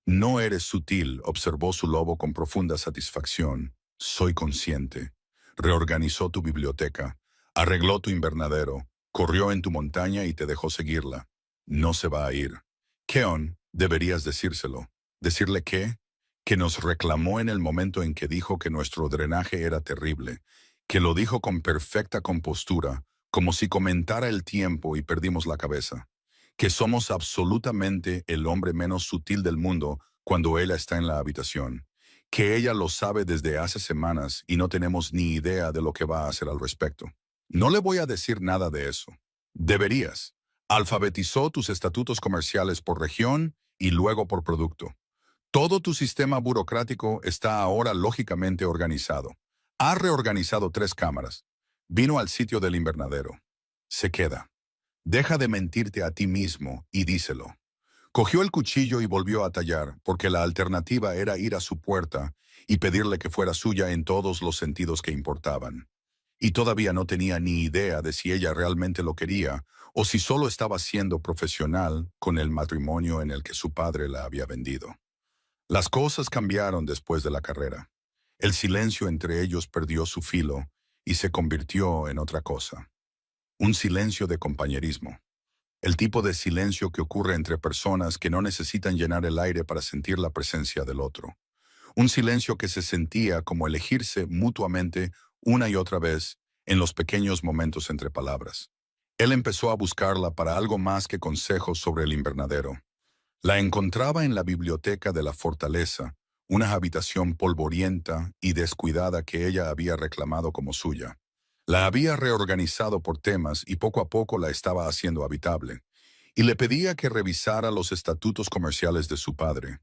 S1: No eres sutil, observó su lobo con profunda satisfacción. Soy consciente. Reorganizó tu biblioteca, arregló tu invernadero, corrió en tu montaña y te dejó seguirla. No se va a ir. Keon, deberías decírselo. ¿Decirle qué? Que nos reclamó en el momento en que dijo que nuestro drenaje era terrible, que lo dijo con perfecta compostura, como si comentara el tiempo y perdimos la cabeza, que somos absolutamente el hombre menos sutil del mundo cuando ella está en la habitación, que ella lo sabe desde hace semanas y no tenemos ni idea de lo que va a hacer al respecto. No le voy a decir nada de eso. Deberías. Alfabetizó tus estatutos comerciales por región y luego por producto. Todo tu sistema burocrático está ahora lógicamente organizado. Ha reorganizado 3 cámaras. Vino al sitio del invernadero. Se queda. Deja de mentirte a ti mismo y díselo. Cogió el cuchillo y volvió a tallar, porque la alternativa era ir a su puerta y pedirle que fuera suya en todos los sentidos que importaban. Y todavía no tenía ni idea de si ella realmente lo quería o si solo estaba siendo profesional con el matrimonio en el que su padre la había vendido. Las cosas cambiaron después de la carrera. El silencio entre ellos perdió su filo y se convirtió en otra cosa. Un silencio de compañerismo. El tipo de silencio que ocurre entre personas que no necesitan llenar el aire para sentir la presencia del otro. Un silencio que se sentía como elegirse mutuamente una y otra vez en los pequeños momentos entre palabras. Él empezó a buscarla para algo más que consejos sobre el invernadero. La encontraba en la biblioteca de la fortaleza, una habitación polvorienta y descuidada que ella había reclamado como suya. La había reorganizado por temas y poco a poco la estaba haciendo habitable, y le pedía que revisara los estatutos comerciales de su padre.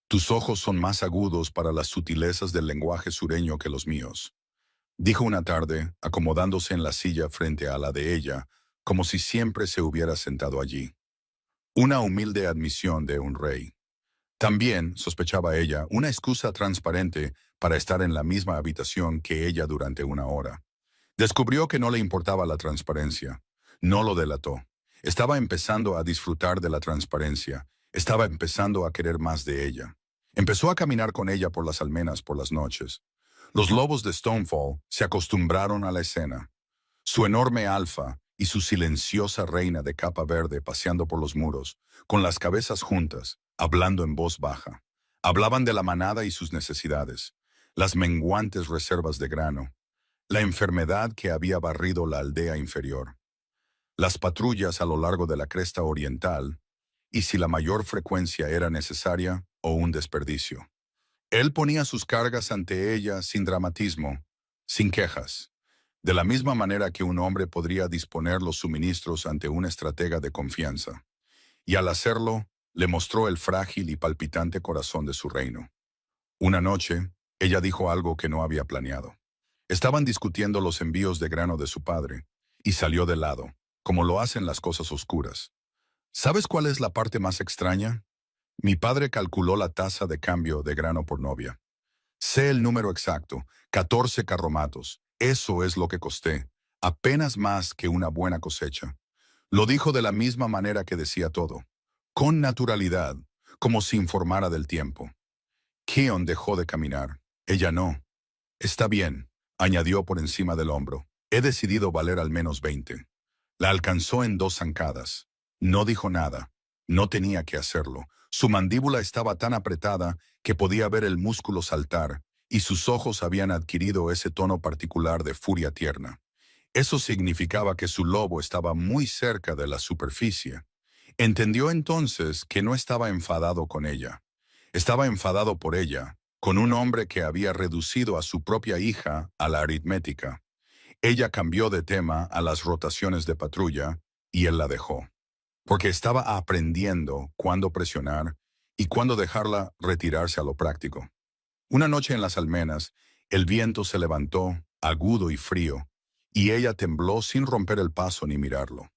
S1: Tus ojos son más agudos para las sutilezas del lenguaje sureño que los míos, dijo una tarde, acomodándose en la silla frente a la de ella, como si siempre se hubiera sentado allí. Una humilde admisión de un rey. También, sospechaba ella, una excusa transparente para estar en la misma habitación que ella durante una hora. Descubrió que no le importaba la transparencia. No lo delató. Estaba empezando a disfrutar de la transparencia. Estaba empezando a querer más de ella. Empezó a caminar con ella por las almenas por las noches. Los lobos de Stonefall se acostumbraron a la escena. Su enorme alfa y su silenciosa reina de capa verde paseando por los muros, con las cabezas juntas, hablando en voz baja. Hablaban de la manada y sus necesidades, las menguantes reservas de grano, la enfermedad que había barrido la aldea inferior, las patrullas a lo largo de la cresta oriental, y si la mayor frecuencia era necesaria o un desperdicio. Él ponía sus cargas ante ella sin dramatismo, sin quejas, de la misma manera que un hombre podría disponer los suministros ante un estratega de confianza. Y al hacerlo, le mostró el frágil y palpitante corazón de su reino. Una noche, ella dijo algo que no había planeado. Estaban discutiendo los envíos de grano de su padre, y salió de lado, como lo hacen las cosas oscuras. ¿Sabes cuál es la parte más extraña? Mi padre calculó la tasa de cambio de grano por novia. Sé el número exacto, 14 carromatos. Eso es lo que costé, apenas más que una buena cosecha. Lo dijo de la misma manera que decía todo, con naturalidad, como si informara del tiempo. Keon dejó de caminar. Ella no. Está bien, añadió por encima del hombro. He decidido valer al menos 20. La alcanzó en 2 zancadas. No dijo nada. No tenía que hacerlo. Su mandíbula estaba tan apretada que podía ver el músculo saltar, y sus ojos habían adquirido ese tono particular de furia tierna. Eso significaba que su lobo estaba muy cerca de la superficie. Entendió entonces que no estaba enfadado con ella. Estaba enfadado por ella, con un hombre que había reducido a su propia hija a la aritmética. Ella cambió de tema a las rotaciones de patrulla, y él la dejó, porque estaba aprendiendo cuándo presionar y cuándo dejarla retirarse a lo práctico. Una noche en las almenas, el viento se levantó, agudo y frío, y ella tembló sin romper el paso ni mirarlo.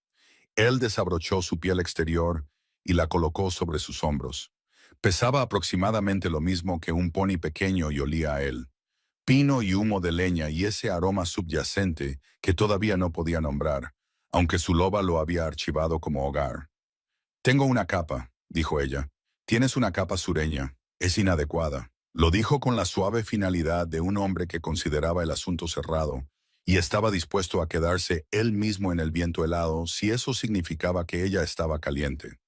S1: Él desabrochó su piel exterior y la colocó sobre sus hombros. Pesaba aproximadamente lo mismo que un pony pequeño y olía a él. Pino y humo de leña y ese aroma subyacente que todavía no podía nombrar, aunque su loba lo había archivado como hogar. Tengo una capa, dijo ella. Tienes una capa sureña. Es inadecuada. Lo dijo con la suave finalidad de un hombre que consideraba el asunto cerrado y estaba dispuesto a quedarse él mismo en el viento helado si eso significaba que ella estaba caliente.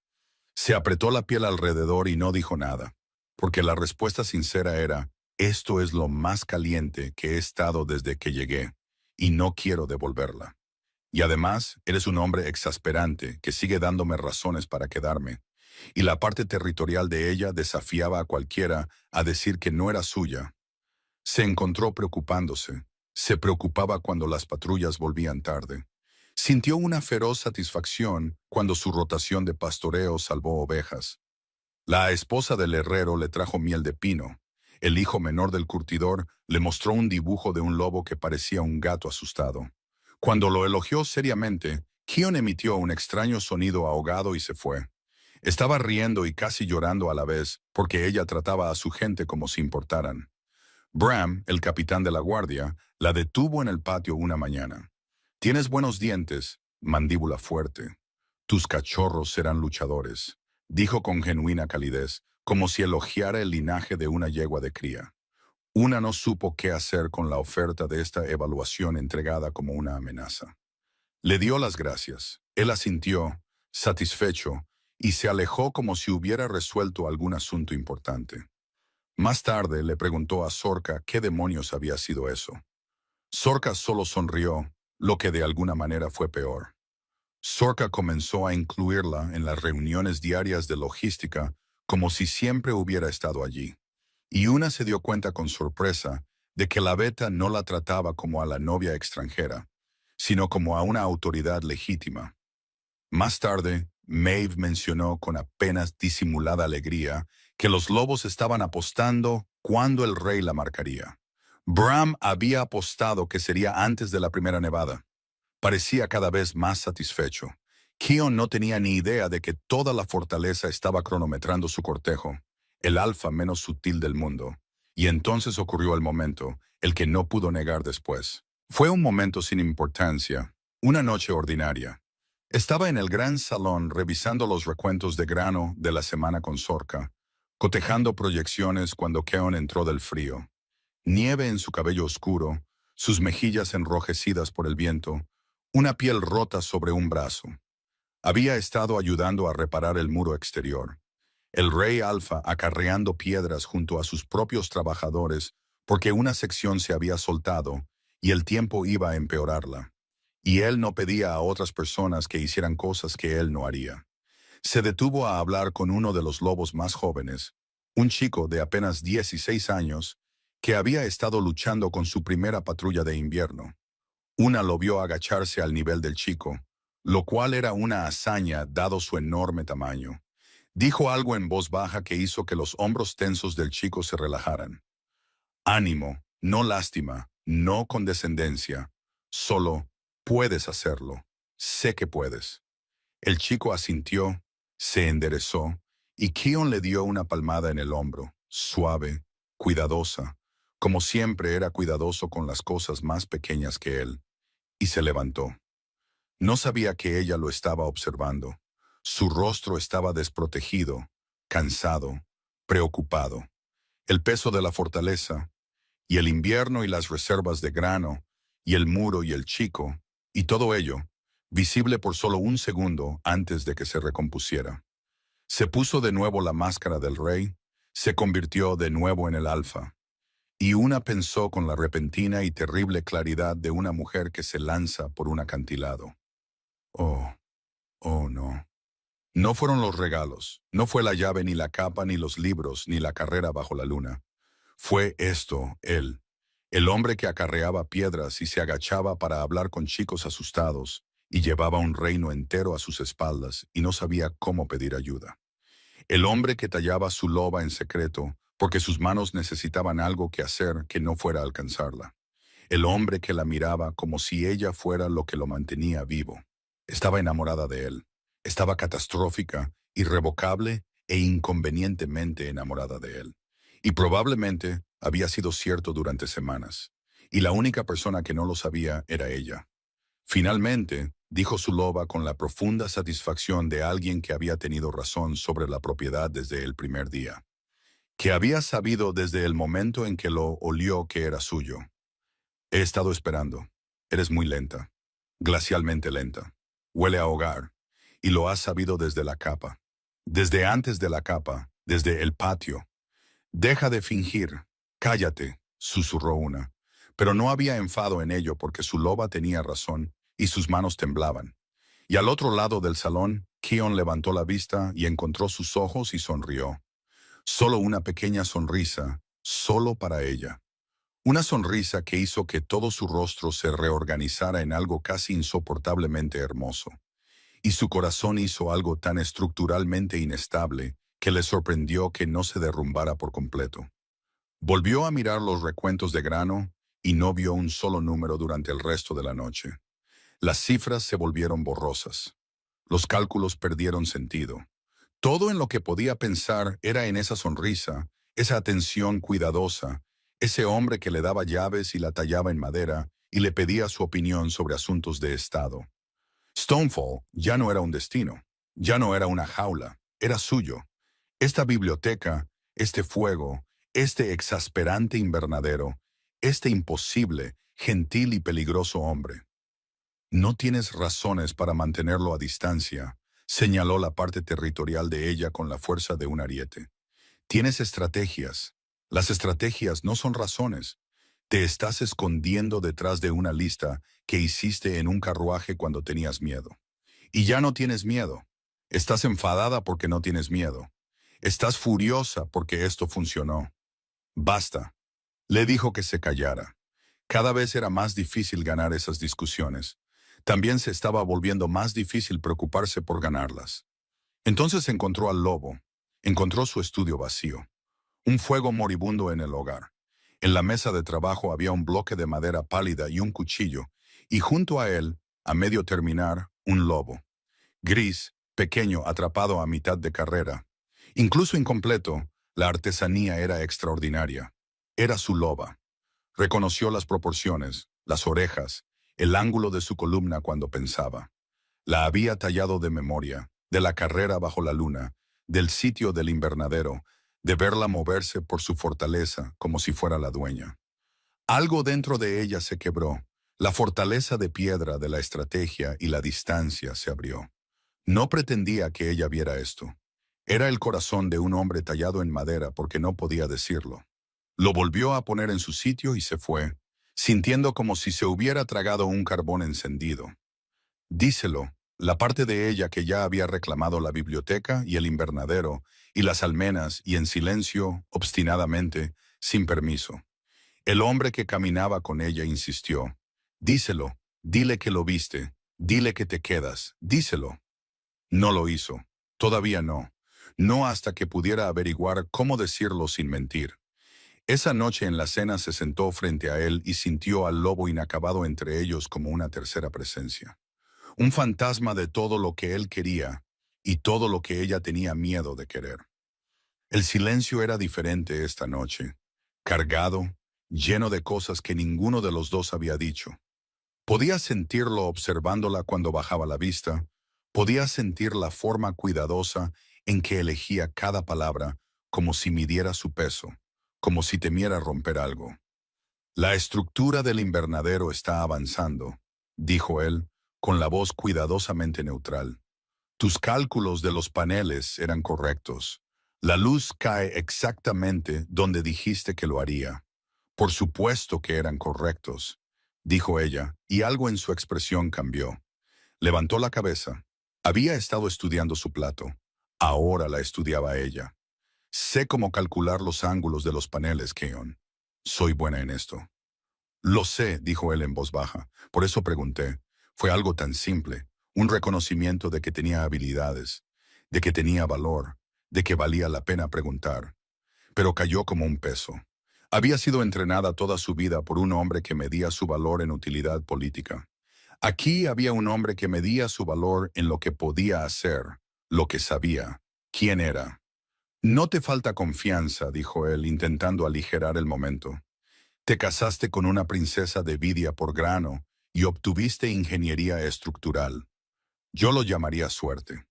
S1: Se apretó la piel alrededor y no dijo nada, porque la respuesta sincera era, esto es lo más caliente que he estado desde que llegué, y no quiero devolverla. Y además, eres un hombre exasperante que sigue dándome razones para quedarme. Y la parte territorial de ella desafiaba a cualquiera a decir que no era suya. Se encontró preocupándose. Se preocupaba cuando las patrullas volvían tarde. Sintió una feroz satisfacción cuando su rotación de pastoreo salvó ovejas. La esposa del herrero le trajo miel de pino. El hijo menor del curtidor le mostró un dibujo de un lobo que parecía un gato asustado. Cuando lo elogió seriamente, Keon emitió un extraño sonido ahogado y se fue. Estaba riendo y casi llorando a la vez porque ella trataba a su gente como si importaran. Bram, el capitán de la guardia, la detuvo en el patio una mañana. Tienes buenos dientes, mandíbula fuerte. Tus cachorros serán luchadores, dijo con genuina calidez, como si elogiara el linaje de una yegua de cría. Una no supo qué hacer con la oferta de esta evaluación entregada como una amenaza. Le dio las gracias. Él asintió, satisfecho, y se alejó como si hubiera resuelto algún asunto importante. Más tarde le preguntó a Sorka qué demonios había sido eso. Sorka solo sonrió, lo que de alguna manera fue peor. Sorka comenzó a incluirla en las reuniones diarias de logística como si siempre hubiera estado allí. Y una se dio cuenta con sorpresa de que la beta no la trataba como a la novia extranjera, sino como a una autoridad legítima. Más tarde, Maeve mencionó con apenas disimulada alegría que los lobos estaban apostando cuándo el rey la marcaría. Bram había apostado que sería antes de la primera nevada. Parecía cada vez más satisfecho. Kion no tenía ni idea de que toda la fortaleza estaba cronometrando su cortejo, el alfa menos sutil del mundo. Y entonces ocurrió el momento, el que no pudo negar después. Fue un momento sin importancia, una noche ordinaria. Estaba en el gran salón revisando los recuentos de grano de la semana con Sorka, cotejando proyecciones cuando Keon entró del frío. Nieve en su cabello oscuro, sus mejillas enrojecidas por el viento, una piel rota sobre un brazo. Había estado ayudando a reparar el muro exterior. El rey Alfa acarreando piedras junto a sus propios trabajadores porque una sección se había soltado y el tiempo iba a empeorarla. Y él no pedía a otras personas que hicieran cosas que él no haría. Se detuvo a hablar con uno de los lobos más jóvenes, un chico de apenas 16 años, que había estado luchando con su primera patrulla de invierno. Una lo vio agacharse al nivel del chico, lo cual era una hazaña dado su enorme tamaño. Dijo algo en voz baja que hizo que los hombros tensos del chico se relajaran. Ánimo, no lástima, no condescendencia, solo puedes hacerlo. Sé que puedes. El chico asintió, se enderezó, y Kion le dio una palmada en el hombro, suave, cuidadosa, como siempre era cuidadoso con las cosas más pequeñas que él, y se levantó. No sabía que ella lo estaba observando. Su rostro estaba desprotegido, cansado, preocupado. El peso de la fortaleza, y el invierno y las reservas de grano, y el muro y el chico, y todo ello, visible por solo un segundo antes de que se recompusiera. Se puso de nuevo la máscara del rey, se convirtió de nuevo en el alfa, y una pensó con la repentina y terrible claridad de una mujer que se lanza por un acantilado. Oh, oh no. No fueron los regalos, no fue la llave ni la capa ni los libros ni la carrera bajo la luna. Fue esto, él, el hombre que acarreaba piedras y se agachaba para hablar con chicos asustados, y llevaba un reino entero a sus espaldas y no sabía cómo pedir ayuda. El hombre que tallaba su loba en secreto porque sus manos necesitaban algo que hacer que no fuera a alcanzarla. El hombre que la miraba como si ella fuera lo que lo mantenía vivo. Estaba enamorada de él. Estaba catastrófica, irrevocable e inconvenientemente enamorada de él. Y probablemente había sido cierto durante semanas. Y la única persona que no lo sabía era ella. Finalmente, dijo su loba con la profunda satisfacción de alguien que había tenido razón sobre la propiedad desde el primer día. Que había sabido desde el momento en que lo olió que era suyo. He estado esperando. Eres muy lenta. Glacialmente lenta. Huele a hogar. Y lo has sabido desde la capa. Desde antes de la capa. Desde el patio. Deja de fingir. Cállate, susurró una. Pero no había enfado en ello porque su loba tenía razón y sus manos temblaban. Y al otro lado del salón, Kion levantó la vista y encontró sus ojos y sonrió. Solo una pequeña sonrisa, solo para ella. Una sonrisa que hizo que todo su rostro se reorganizara en algo casi insoportablemente hermoso. Y su corazón hizo algo tan estructuralmente inestable que le sorprendió que no se derrumbara por completo. Volvió a mirar los recuentos de grano y no vio un solo número durante el resto de la noche. Las cifras se volvieron borrosas. Los cálculos perdieron sentido. Todo en lo que podía pensar era en esa sonrisa, esa atención cuidadosa, ese hombre que le daba llaves y la tallaba en madera y le pedía su opinión sobre asuntos de Estado. Stonefall ya no era un destino, ya no era una jaula, era suyo. Esta biblioteca, este fuego, este exasperante invernadero, este imposible, gentil y peligroso hombre. No tienes razones para mantenerlo a distancia, señaló la parte territorial de ella con la fuerza de un ariete. Tienes estrategias. Las estrategias no son razones. Te estás escondiendo detrás de una lista que hiciste en un carruaje cuando tenías miedo. Y ya no tienes miedo. Estás enfadada porque no tienes miedo. Estás furiosa porque esto funcionó. Basta. Le dijo que se callara. Cada vez era más difícil ganar esas discusiones. También se estaba volviendo más difícil preocuparse por ganarlas. Entonces encontró al lobo. Encontró su estudio vacío. Un fuego moribundo en el hogar. En la mesa de trabajo había un bloque de madera pálida y un cuchillo, y junto a él, a medio terminar, un lobo. Gris, pequeño, atrapado a mitad de carrera. Incluso incompleto, la artesanía era extraordinaria. Era su loba. Reconoció las proporciones, las orejas, el ángulo de su columna cuando pensaba. La había tallado de memoria, de la carrera bajo la luna, del sitio del invernadero, de verla moverse por su fortaleza como si fuera la dueña. Algo dentro de ella se quebró. La fortaleza de piedra de la estrategia y la distancia se abrió. No pretendía que ella viera esto. Era el corazón de un hombre tallado en madera porque no podía decirlo. Lo volvió a poner en su sitio y se fue, sintiendo como si se hubiera tragado un carbón encendido. Díselo, la parte de ella que ya había reclamado la biblioteca y el invernadero y las almenas y en silencio, obstinadamente, sin permiso. El hombre que caminaba con ella insistió. Díselo, dile que lo viste, dile que te quedas, díselo. No lo hizo. Todavía no. No hasta que pudiera averiguar cómo decirlo sin mentir. Esa noche en la cena se sentó frente a él y sintió al lobo inacabado entre ellos como una tercera presencia. Un fantasma de todo lo que él quería y todo lo que ella tenía miedo de querer. El silencio era diferente esta noche, cargado, lleno de cosas que ninguno de los dos había dicho. Podía sentirlo observándola cuando bajaba la vista, podía sentir la forma cuidadosa en que elegía cada palabra como si midiera su peso, como si temiera romper algo. La estructura del invernadero está avanzando, dijo él, con la voz cuidadosamente neutral. Tus cálculos de los paneles eran correctos. La luz cae exactamente donde dijiste que lo haría. Por supuesto que eran correctos, dijo ella, y algo en su expresión cambió. Levantó la cabeza. Había estado estudiando su plato. Ahora la estudiaba ella. Sé cómo calcular los ángulos de los paneles, Keon. Soy buena en esto. Lo sé, dijo él en voz baja. Por eso pregunté. Fue algo tan simple. Un reconocimiento de que tenía habilidades, de que tenía valor, de que valía la pena preguntar. Pero cayó como un peso. Había sido entrenada toda su vida por un hombre que medía su valor en utilidad política. Aquí había un hombre que medía su valor en lo que podía hacer, lo que sabía, quién era. No te falta confianza, dijo él, intentando aligerar el momento. Te casaste con una princesa de Vidia por grano y obtuviste ingeniería estructural. Yo lo llamaría suerte.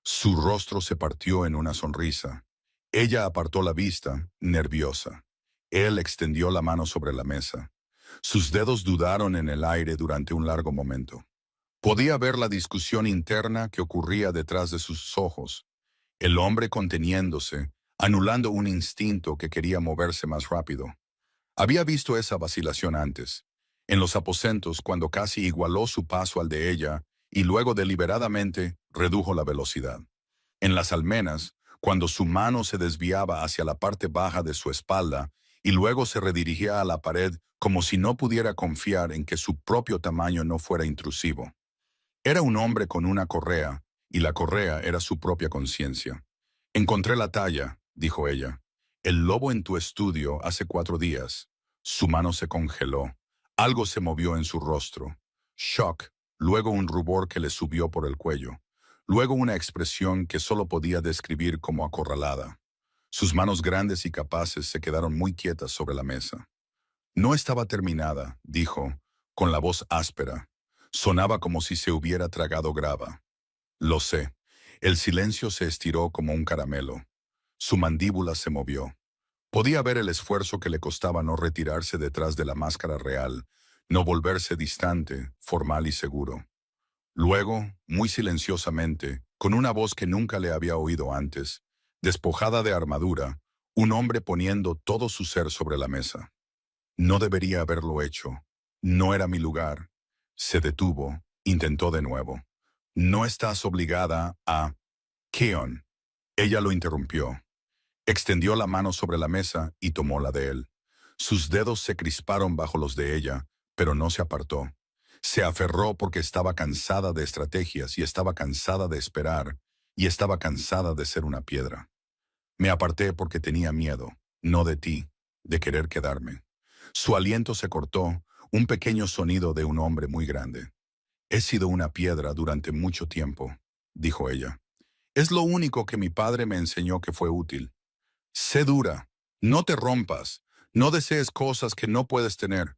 S1: Su rostro se partió en una sonrisa. Ella apartó la vista, nerviosa. Él extendió la mano sobre la mesa. Sus dedos dudaron en el aire durante un largo momento. Podía ver la discusión interna que ocurría detrás de sus ojos. El hombre conteniéndose, anulando un instinto que quería moverse más rápido. Había visto esa vacilación antes, en los aposentos cuando casi igualó su paso al de ella y luego deliberadamente redujo la velocidad. En las almenas, cuando su mano se desviaba hacia la parte baja de su espalda y luego se redirigía a la pared como si no pudiera confiar en que su propio tamaño no fuera intrusivo. Era un hombre con una correa, y la correa era su propia conciencia. Encontré la talla, dijo ella. El lobo en tu estudio hace 4 días. Su mano se congeló. Algo se movió en su rostro. Shock, luego un rubor que le subió por el cuello. Luego una expresión que solo podía describir como acorralada. Sus manos grandes y capaces se quedaron muy quietas sobre la mesa. No estaba terminada, dijo, con la voz áspera. Sonaba como si se hubiera tragado grava. Lo sé. El silencio se estiró como un caramelo. Su mandíbula se movió. Podía ver el esfuerzo que le costaba no retirarse detrás de la máscara real, no volverse distante, formal y seguro. Luego, muy silenciosamente, con una voz que nunca le había oído antes, despojada de armadura, un hombre poniendo todo su ser sobre la mesa. No debería haberlo hecho. No era mi lugar. Se detuvo, intentó de nuevo. No estás obligada a... Keon. Ella lo interrumpió. Extendió la mano sobre la mesa y tomó la de él. Sus dedos se crisparon bajo los de ella, pero no se apartó. Se aferró porque estaba cansada de estrategias y estaba cansada de esperar y estaba cansada de ser una piedra. Me aparté porque tenía miedo, no de ti, de querer quedarme. Su aliento se cortó, un pequeño sonido de un hombre muy grande. He sido una piedra durante mucho tiempo, dijo ella. Es lo único que mi padre me enseñó que fue útil. Sé dura, no te rompas, no desees cosas que no puedes tener.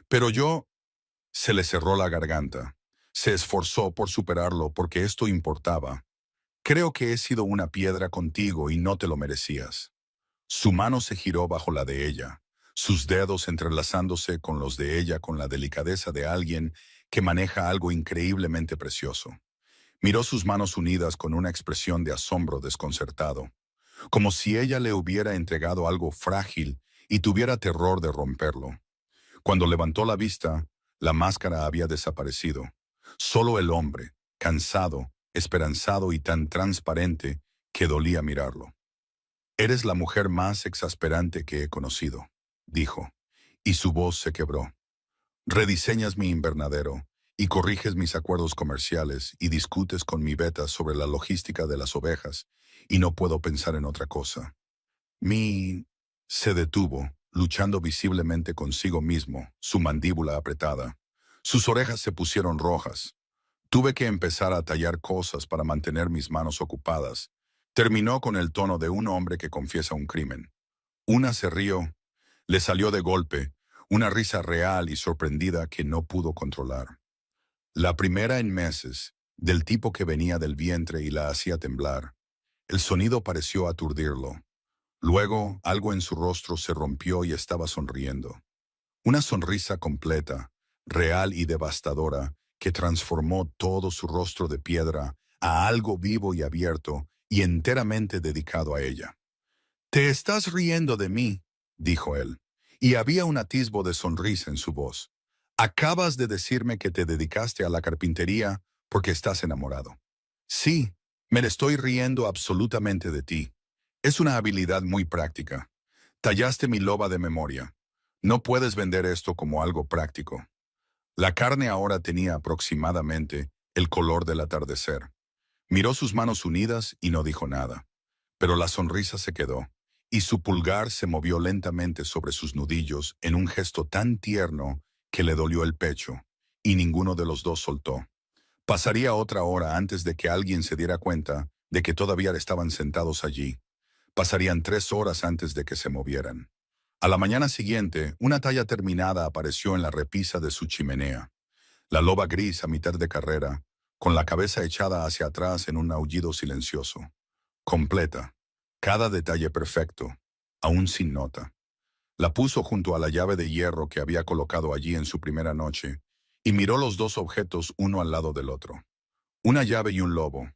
S1: Pero yo... Se le cerró la garganta. Se esforzó por superarlo porque esto importaba. Creo que he sido una piedra contigo y no te lo merecías. Su mano se giró bajo la de ella, sus dedos entrelazándose con los de ella con la delicadeza de alguien que maneja algo increíblemente precioso. Miró sus manos unidas con una expresión de asombro desconcertado, como si ella le hubiera entregado algo frágil y tuviera terror de romperlo. Cuando levantó la vista, la máscara había desaparecido. Solo el hombre, cansado, esperanzado y tan transparente que dolía mirarlo. Eres la mujer más exasperante que he conocido, dijo, y su voz se quebró. Rediseñas mi invernadero y corriges mis acuerdos comerciales y discutes con mi beta sobre la logística de las ovejas, y no puedo pensar en otra cosa. Mi... Se detuvo, luchando visiblemente consigo mismo, su mandíbula apretada. Sus orejas se pusieron rojas. Tuve que empezar a tallar cosas para mantener mis manos ocupadas. Terminó con el tono de un hombre que confiesa un crimen. Una se rió. Le salió de golpe, una risa real y sorprendida que no pudo controlar. La primera en meses, del tipo que venía del vientre y la hacía temblar. El sonido pareció aturdirlo. Luego, algo en su rostro se rompió y estaba sonriendo. Una sonrisa completa, real y devastadora, que transformó todo su rostro de piedra a algo vivo y abierto y enteramente dedicado a ella. «Te estás riendo de mí», dijo él, y había un atisbo de sonrisa en su voz. «Acabas de decirme que te dedicaste a la carpintería porque estás enamorado». «Sí, me estoy riendo absolutamente de ti. Es una habilidad muy práctica. Tallaste mi loba de memoria. No puedes vender esto como algo práctico». La carne ahora tenía aproximadamente el color del atardecer. Miró sus manos unidas y no dijo nada. Pero la sonrisa se quedó, y su pulgar se movió lentamente sobre sus nudillos en un gesto tan tierno que le dolió el pecho, y ninguno de los dos soltó. Pasaría otra hora antes de que alguien se diera cuenta de que todavía estaban sentados allí. Pasarían 3 horas antes de que se movieran. A la mañana siguiente, una talla terminada apareció en la repisa de su chimenea. La loba gris a mitad de carrera, con la cabeza echada hacia atrás en un aullido silencioso. Completa. Cada detalle perfecto, aún sin nota. La puso junto a la llave de hierro que había colocado allí en su primera noche, y miró los dos objetos uno al lado del otro. Una llave y un lobo.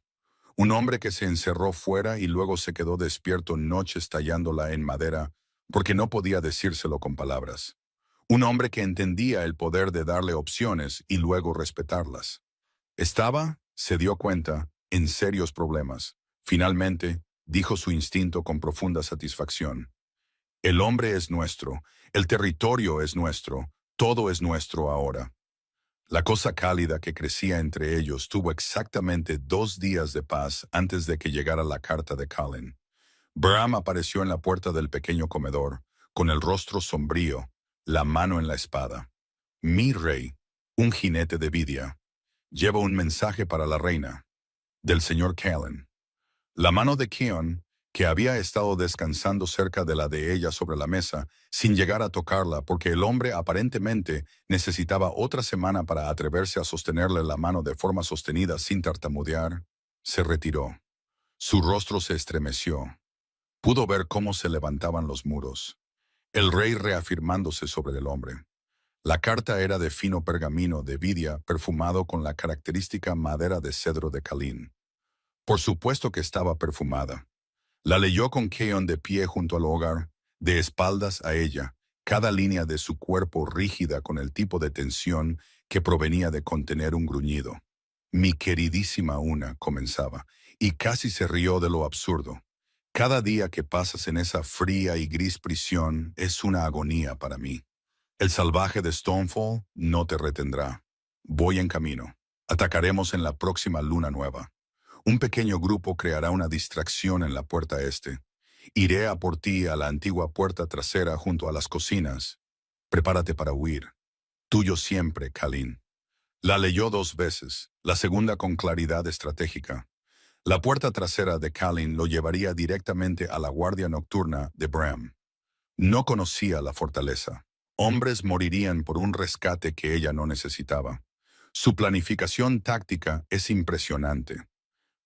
S1: Un hombre que se encerró fuera y luego se quedó despierto noches tallándola en madera porque no podía decírselo con palabras. Un hombre que entendía el poder de darle opciones y luego respetarlas. Estaba, se dio cuenta, en serios problemas. Finalmente, dijo su instinto con profunda satisfacción. El hombre es nuestro, el territorio es nuestro, todo es nuestro ahora. La cosa cálida que crecía entre ellos tuvo exactamente 2 días de paz antes de que llegara la carta de Colin. Bram apareció en la puerta del pequeño comedor, con el rostro sombrío, la mano en la espada. «Mi rey, un jinete de Vidia. Lleva un mensaje para la reina». del señor Callan. La mano de Keon, que había estado descansando cerca de la de ella sobre la mesa, sin llegar a tocarla porque el hombre aparentemente necesitaba otra semana para atreverse a sostenerle la mano de forma sostenida sin tartamudear, se retiró. Su rostro se estremeció. Pudo ver cómo se levantaban los muros. El rey reafirmándose sobre el hombre. La carta era de fino pergamino de vidia perfumado con la característica madera de cedro de Calín. Por supuesto que estaba perfumada. La leyó con Keon de pie junto al hogar, de espaldas a ella, cada línea de su cuerpo rígida con el tipo de tensión que provenía de contener un gruñido. Mi queridísima Una, comenzaba, y casi se rió de lo absurdo. Cada día que pasas en esa fría y gris prisión es una agonía para mí. El salvaje de Stonefall no te retendrá. Voy en camino. Atacaremos en la próxima luna nueva. Un pequeño grupo creará una distracción en la puerta este. Iré a por ti a la antigua puerta trasera junto a las cocinas. Prepárate para huir. Tuyo siempre, Calín. La leyó 2 veces, la segunda con claridad estratégica. La puerta trasera de Calín lo llevaría directamente a la guardia nocturna de Bram. No conocía la fortaleza. Hombres morirían por un rescate que ella no necesitaba. Su planificación táctica es impresionante,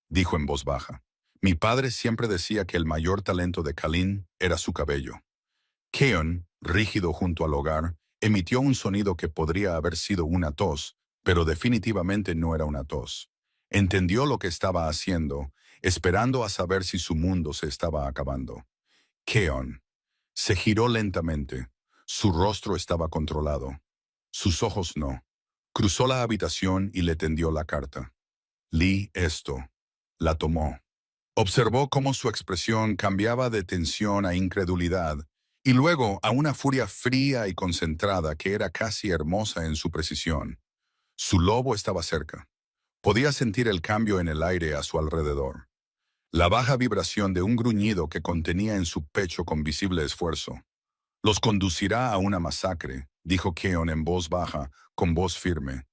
S1: dijo en voz baja. Mi padre siempre decía que el mayor talento de Calín era su cabello. Keon, rígido junto al hogar, emitió un sonido que podría haber sido una tos, pero definitivamente no era una tos. Entendió lo que estaba haciendo, esperando a saber si su mundo se estaba acabando. Keon se giró lentamente. Su rostro estaba controlado. Sus ojos no. Cruzó la habitación y le tendió la carta. Lee esto. La tomó. Observó cómo su expresión cambiaba de tensión a incredulidad, y luego a una furia fría y concentrada que era casi hermosa en su precisión. Su lobo estaba cerca. Podía sentir el cambio en el aire a su alrededor. La baja vibración de un gruñido que contenía en su pecho con visible esfuerzo. Los conducirá a una masacre, dijo Keon en voz baja, con voz firme.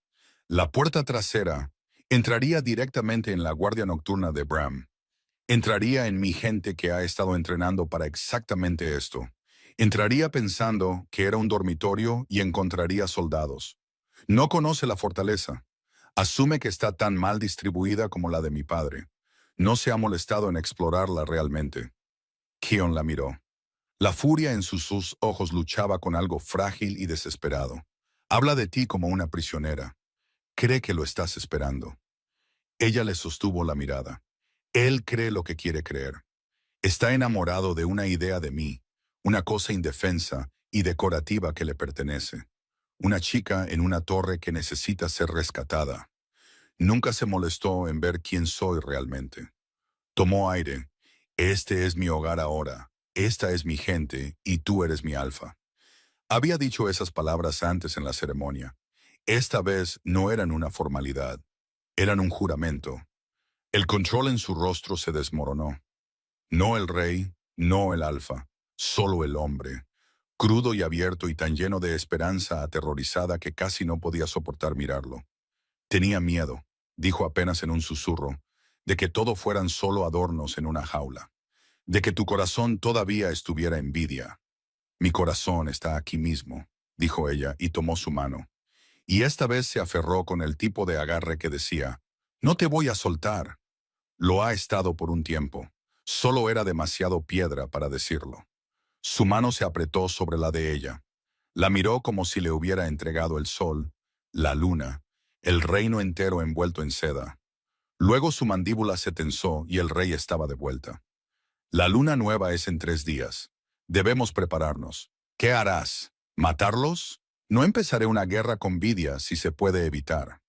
S1: La puerta trasera entraría directamente en la guardia nocturna de Bram. Entraría en mi gente que ha estado entrenando para exactamente esto. Entraría pensando que era un dormitorio y encontraría soldados. No conoce la fortaleza. Asume que está tan mal distribuida como la de mi padre. No se ha molestado en explorarla realmente. Keon la miró. La furia en sus ojos luchaba con algo frágil y desesperado. Habla de ti como una prisionera. Cree que lo estás esperando. Ella le sostuvo la mirada. Él cree lo que quiere creer. Está enamorado de una idea de mí, una cosa indefensa y decorativa que le pertenece. Una chica en una torre que necesita ser rescatada. Nunca se molestó en ver quién soy realmente. Tomó aire. Este es mi hogar ahora. Esta es mi gente y tú eres mi alfa. Había dicho esas palabras antes en la ceremonia. Esta vez no eran una formalidad. Eran un juramento. El control en su rostro se desmoronó. No el rey, no el alfa, solo el hombre. Crudo y abierto y tan lleno de esperanza aterrorizada que casi no podía soportar mirarlo. Tenía miedo, dijo apenas en un susurro, de que todo fueran solo adornos en una jaula. De que tu corazón todavía estuviera envidia. Mi corazón está aquí mismo, dijo ella y tomó su mano. Y esta vez se aferró con el tipo de agarre que decía, no te voy a soltar. Lo ha estado por un tiempo. Solo era demasiado piedra para decirlo. Su mano se apretó sobre la de ella. La miró como si le hubiera entregado el sol, la luna, el reino entero envuelto en seda. Luego su mandíbula se tensó y el rey estaba de vuelta. La luna nueva es en 3 días. Debemos prepararnos. ¿Qué harás? ¿Matarlos? No empezaré una guerra con Vidia si se puede evitar.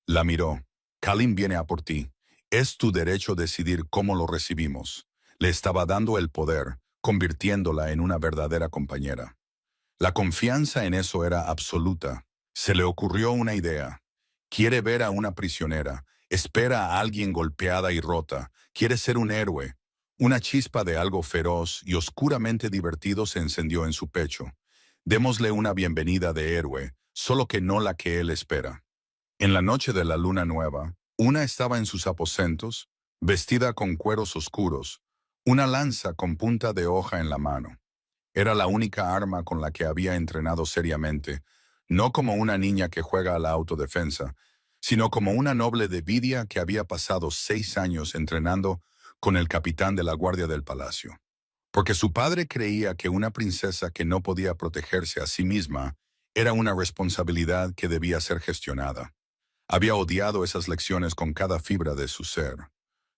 S1: La miró. Calín viene a por ti. Es tu derecho decidir cómo lo recibimos. Le estaba dando el poder, convirtiéndola en una verdadera compañera. La confianza en eso era absoluta. Se le ocurrió una idea. Quiere ver a una prisionera. Espera a alguien golpeada y rota. Quiere ser un héroe. Una chispa de algo feroz y oscuramente divertido se encendió en su pecho. Démosle una bienvenida de héroe, solo que no la que él espera. En la noche de la luna nueva, Una estaba en sus aposentos, vestida con cueros oscuros, una lanza con punta de hoja en la mano. Era la única arma con la que había entrenado seriamente, no como una niña que juega a la autodefensa, sino como una noble de Vidia que había pasado 6 años entrenando con el capitán de la guardia del palacio. Porque su padre creía que una princesa que no podía protegerse a sí misma era una responsabilidad que debía ser gestionada. Había odiado esas lecciones con cada fibra de su ser.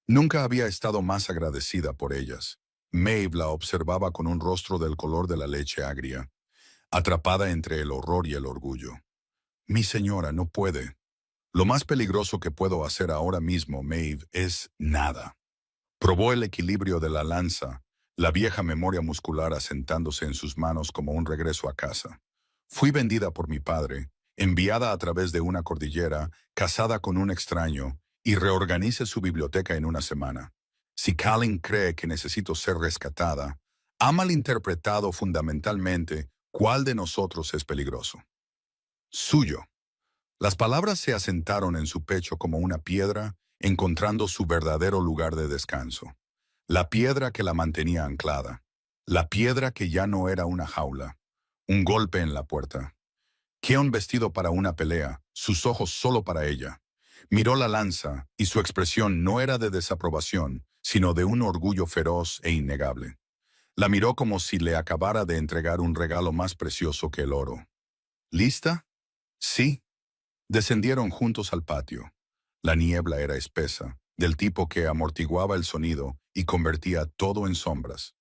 S1: Nunca había estado más agradecida por ellas. Maeve la observaba con un rostro del color de la leche agria, atrapada entre el horror y el orgullo. Mi señora no puede. Lo más peligroso que puedo hacer ahora mismo, Maeve, es nada. Probó el equilibrio de la lanza, la vieja memoria muscular asentándose en sus manos como un regreso a casa. Fui vendida por mi padre, enviada a través de una cordillera, casada con un extraño, y reorganice su biblioteca en una semana. Si Callin cree que necesito ser rescatada, ha malinterpretado fundamentalmente cuál de nosotros es peligroso. Suyo. Las palabras se asentaron en su pecho como una piedra, encontrando su verdadero lugar de descanso. La piedra que la mantenía anclada. La piedra que ya no era una jaula. Un golpe en la puerta. Keon vestido para una pelea, sus ojos solo para ella. Miró la lanza, y su expresión no era de desaprobación, sino de un orgullo feroz e innegable. La miró como si le acabara de entregar un regalo más precioso que el oro. ¿Lista? Sí. Descendieron juntos al patio. La niebla era espesa, del tipo que amortiguaba el sonido y convertía todo en sombras.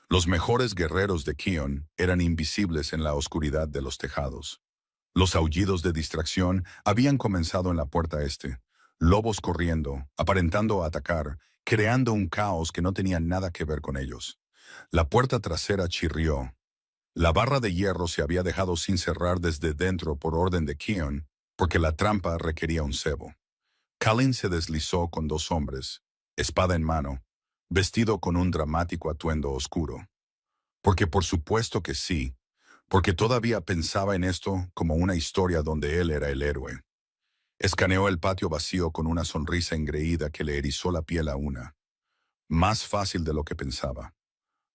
S1: Los mejores guerreros de Keon eran invisibles en la oscuridad de los tejados. Los aullidos de distracción habían comenzado en la puerta este. Lobos corriendo, aparentando atacar, creando un caos que no tenía nada que ver con ellos. La puerta trasera chirrió. La barra de hierro se había dejado sin cerrar desde dentro por orden de Keon, porque la trampa requería un cebo. Callin se deslizó con 2 hombres, espada en mano, vestido con un dramático atuendo oscuro. Porque por supuesto que sí, porque todavía pensaba en esto como una historia donde él era el héroe. Escaneó el patio vacío con una sonrisa engreída que le erizó la piel a una. Más fácil de lo que pensaba.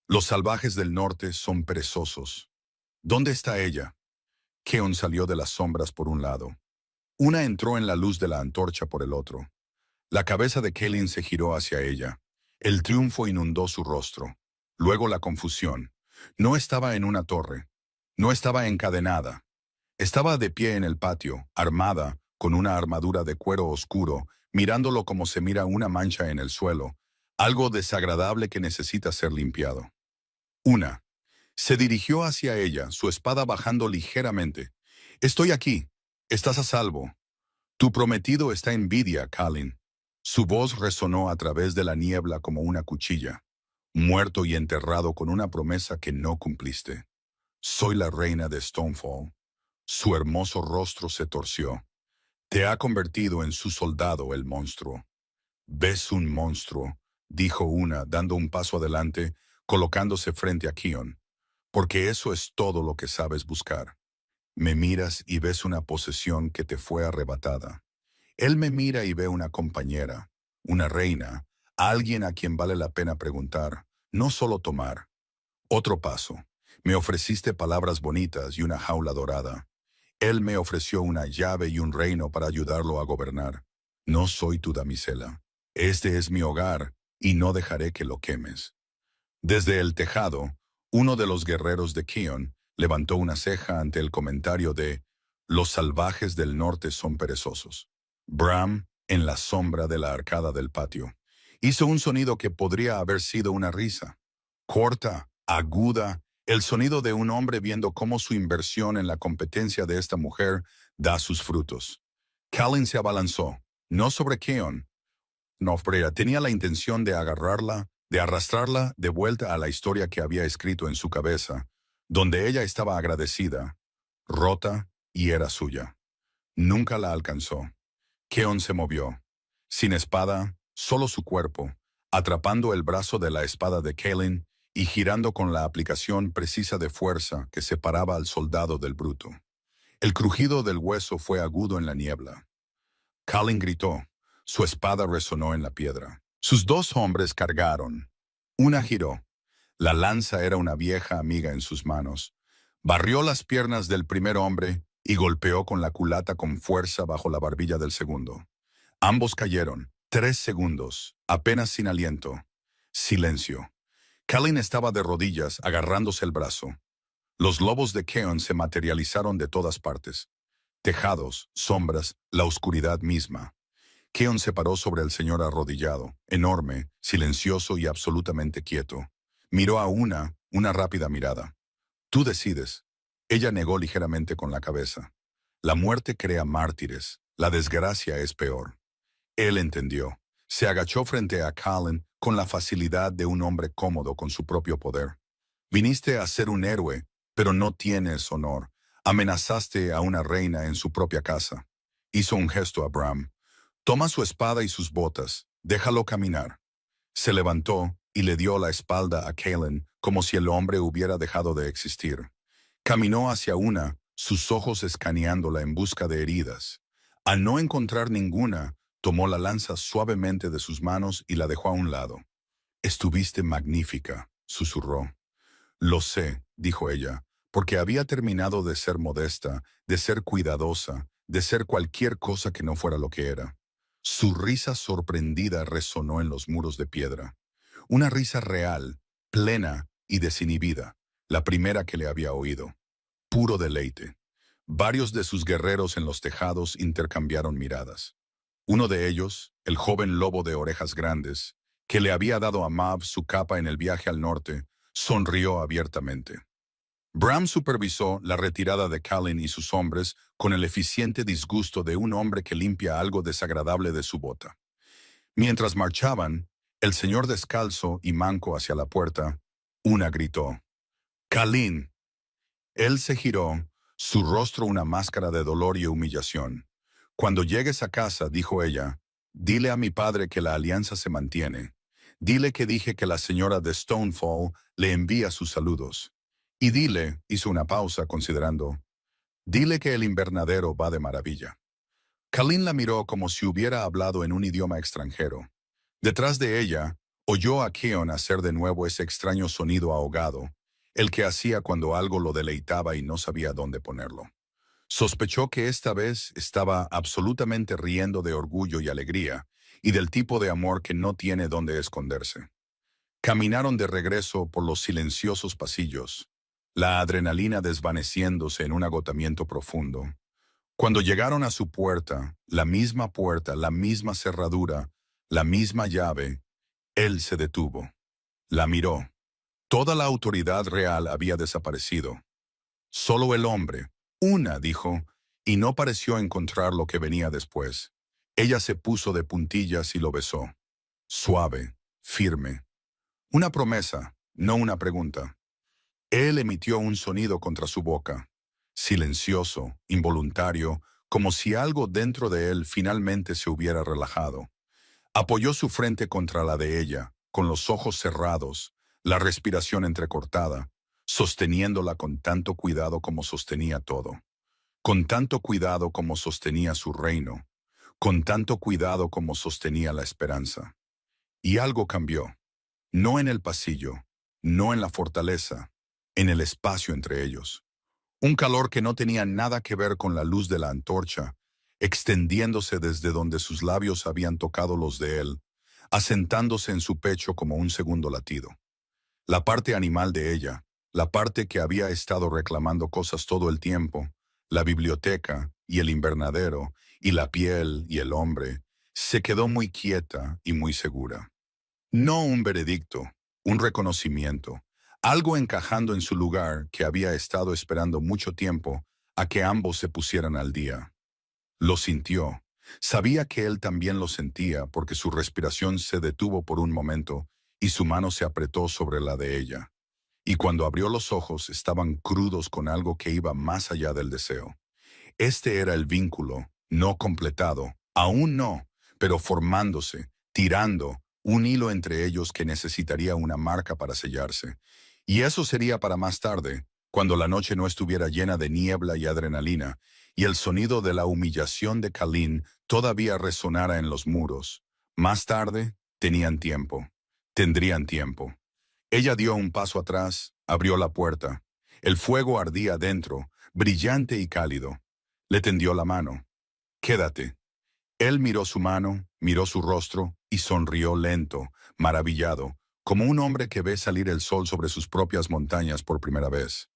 S1: Los salvajes del norte son perezosos. ¿Dónde está ella? Keon salió de las sombras por un lado. Una entró en la luz de la antorcha por el otro. La cabeza de Callin se giró hacia ella. El triunfo inundó su rostro. Luego la confusión. No estaba en una torre. No estaba encadenada. Estaba de pie en el patio, armada, con una armadura de cuero oscuro, mirándolo como se mira una mancha en el suelo, algo desagradable que necesita ser limpiado. Una. Se dirigió hacia ella, su espada bajando ligeramente. «Estoy aquí. Estás a salvo. Tu prometido está en Vidia, Callin». Su voz resonó a través de la niebla como una cuchilla. «Muerto y enterrado con una promesa que no cumpliste. Soy la reina de Stonefall». Su hermoso rostro se torció. «Te ha convertido en su soldado el monstruo». «¿Ves un monstruo?», dijo una, dando un paso adelante, colocándose frente a Keon. «Porque eso es todo lo que sabes buscar. Me miras y ves una posesión que te fue arrebatada. Él me mira y ve una compañera, una reina, alguien a quien vale la pena preguntar, no solo tomar. Otro paso. Me ofreciste palabras bonitas y una jaula dorada. Él me ofreció una llave y un reino para ayudarlo a gobernar. No soy tu damisela. Este es mi hogar, y no dejaré que lo quemes». Desde el tejado, uno de los guerreros de Keon levantó una ceja ante el comentario de «Los salvajes del norte son perezosos». Bram, en la sombra de la arcada del patio, hizo un sonido que podría haber sido una risa. Corta, aguda, el sonido de un hombre viendo cómo su inversión en la competencia de esta mujer da sus frutos. Callin se abalanzó, no sobre Keon. No, pero tenía la intención de agarrarla, de arrastrarla de vuelta a la historia que había escrito en su cabeza, donde ella estaba agradecida, rota y era suya. Nunca la alcanzó. Keon se movió, sin espada, solo su cuerpo, atrapando el brazo de la espada de Callin y girando con la aplicación precisa de fuerza que separaba al soldado del bruto. El crujido del hueso fue agudo en la niebla. Callin gritó. Su espada resonó en la piedra. Sus dos hombres cargaron. Una giró. La lanza era una vieja amiga en sus manos. Barrió las piernas del primer hombre y golpeó con la culata con fuerza bajo la barbilla del segundo. Ambos cayeron. 3 segundos, apenas sin aliento. Silencio. Kalin estaba de rodillas, agarrándose el brazo. Los lobos de Keon se materializaron de todas partes. Tejados, sombras, la oscuridad misma. Keon se paró sobre el señor arrodillado, enorme, silencioso y absolutamente quieto. Miró a una rápida mirada. Tú decides. Ella negó ligeramente con la cabeza. La muerte crea mártires, la desgracia es peor. Él entendió. Se agachó frente a Kalin con la facilidad de un hombre cómodo con su propio poder. Viniste a ser un héroe, pero no tienes honor. Amenazaste a una reina en su propia casa. Hizo un gesto a Bram. Toma su espada y sus botas. Déjalo caminar. Se levantó y le dio la espalda a Kalin como si el hombre hubiera dejado de existir. Caminó hacia sus ojos escaneándola en busca de heridas. Al no encontrar ninguna, tomó la lanza suavemente de sus manos y la dejó a un lado. Estuviste magnífica, susurró. Lo sé, dijo ella, porque había terminado de ser modesta, de ser cuidadosa, de ser cualquier cosa que no fuera lo que era. Su risa sorprendida resonó en los muros de piedra. Una risa real, plena y desinhibida, la primera que le había oído. Puro deleite. Varios de sus guerreros en los tejados intercambiaron miradas. Uno de ellos, el joven lobo de orejas grandes, que le había dado a Mav su capa en el viaje al norte, sonrió abiertamente. Bram supervisó la retirada de Kalin y sus hombres con el eficiente disgusto de un hombre que limpia algo desagradable de su bota. Mientras marchaban, el señor descalzo y manco hacia la puerta, una gritó: «¡Kalin!». Él se giró, su rostro una máscara de dolor y humillación. «Cuando llegues a casa», dijo ella, «dile a mi padre que la alianza se mantiene. Dile que dije que la señora de Stonefall le envía sus saludos. Y dile», hizo una pausa considerando, «dile que el invernadero va de maravilla». Kalin la miró como si hubiera hablado en un idioma extranjero. Detrás de ella, oyó a Keon hacer de nuevo ese extraño sonido ahogado, el que hacía cuando algo lo deleitaba y no sabía dónde ponerlo. Sospechó que esta vez estaba absolutamente riendo de orgullo y alegría, y del tipo de amor que no tiene dónde esconderse. Caminaron de regreso por los silenciosos pasillos, la adrenalina desvaneciéndose en un agotamiento profundo. Cuando llegaron a su puerta, la misma cerradura, la misma llave, él se detuvo. La miró. Toda la autoridad real había desaparecido. Solo el hombre, dijo, y no pareció encontrar lo que venía después. Ella se puso de puntillas y lo besó. Suave, firme. Una promesa, no una pregunta. Él emitió un sonido contra su boca, silencioso, involuntario, como si algo dentro de él finalmente se hubiera relajado. Apoyó su frente contra la de ella, con los ojos cerrados, la respiración entrecortada, sosteniéndola con tanto cuidado como sostenía todo. Con tanto cuidado como sostenía su reino, con tanto cuidado como sostenía la esperanza. Y algo cambió. No en el pasillo, no en la fortaleza, en el espacio entre ellos. Un calor que no tenía nada que ver con la luz de la antorcha, extendiéndose desde donde sus labios habían tocado los de él, asentándose en su pecho como un segundo latido. La parte animal de ella, la parte que había estado reclamando cosas todo el tiempo, la biblioteca y el invernadero y la piel y el hombre, se quedó muy quieta y muy segura. No un veredicto, un reconocimiento, algo encajando en su lugar que había estado esperando mucho tiempo a que ambos se pusieran al día. Lo sintió. Sabía que él también lo sentía porque su respiración se detuvo por un momento y su mano se apretó sobre la de ella. Y cuando abrió los ojos estaban crudos con algo que iba más allá del deseo. Este era el vínculo, no completado, aún no, pero formándose, tirando, un hilo entre ellos que necesitaría una marca para sellarse. Y eso sería para más tarde, cuando la noche no estuviera llena de niebla y adrenalina, y el sonido de la humillación de Kalin todavía resonara en los muros. Más tarde, tenían tiempo. Tendrían tiempo. Ella dio un paso atrás, abrió la puerta. El fuego ardía dentro, brillante y cálido. Le tendió la mano. «Quédate». Él miró su mano, miró su rostro y sonrió lento, maravillado, como un hombre que ve salir el sol sobre sus propias montañas por primera vez.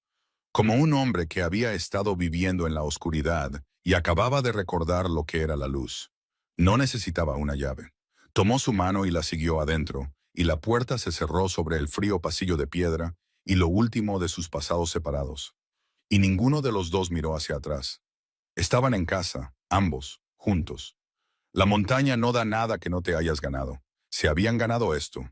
S1: Como un hombre que había estado viviendo en la oscuridad y acababa de recordar lo que era la luz. No necesitaba una llave. Tomó su mano y la siguió adentro, y la puerta se cerró sobre el frío pasillo de piedra y lo último de sus pasados separados. Y ninguno de los dos miró hacia atrás. Estaban en casa, ambos, juntos. La montaña no da nada que no te hayas ganado. Se habían ganado esto.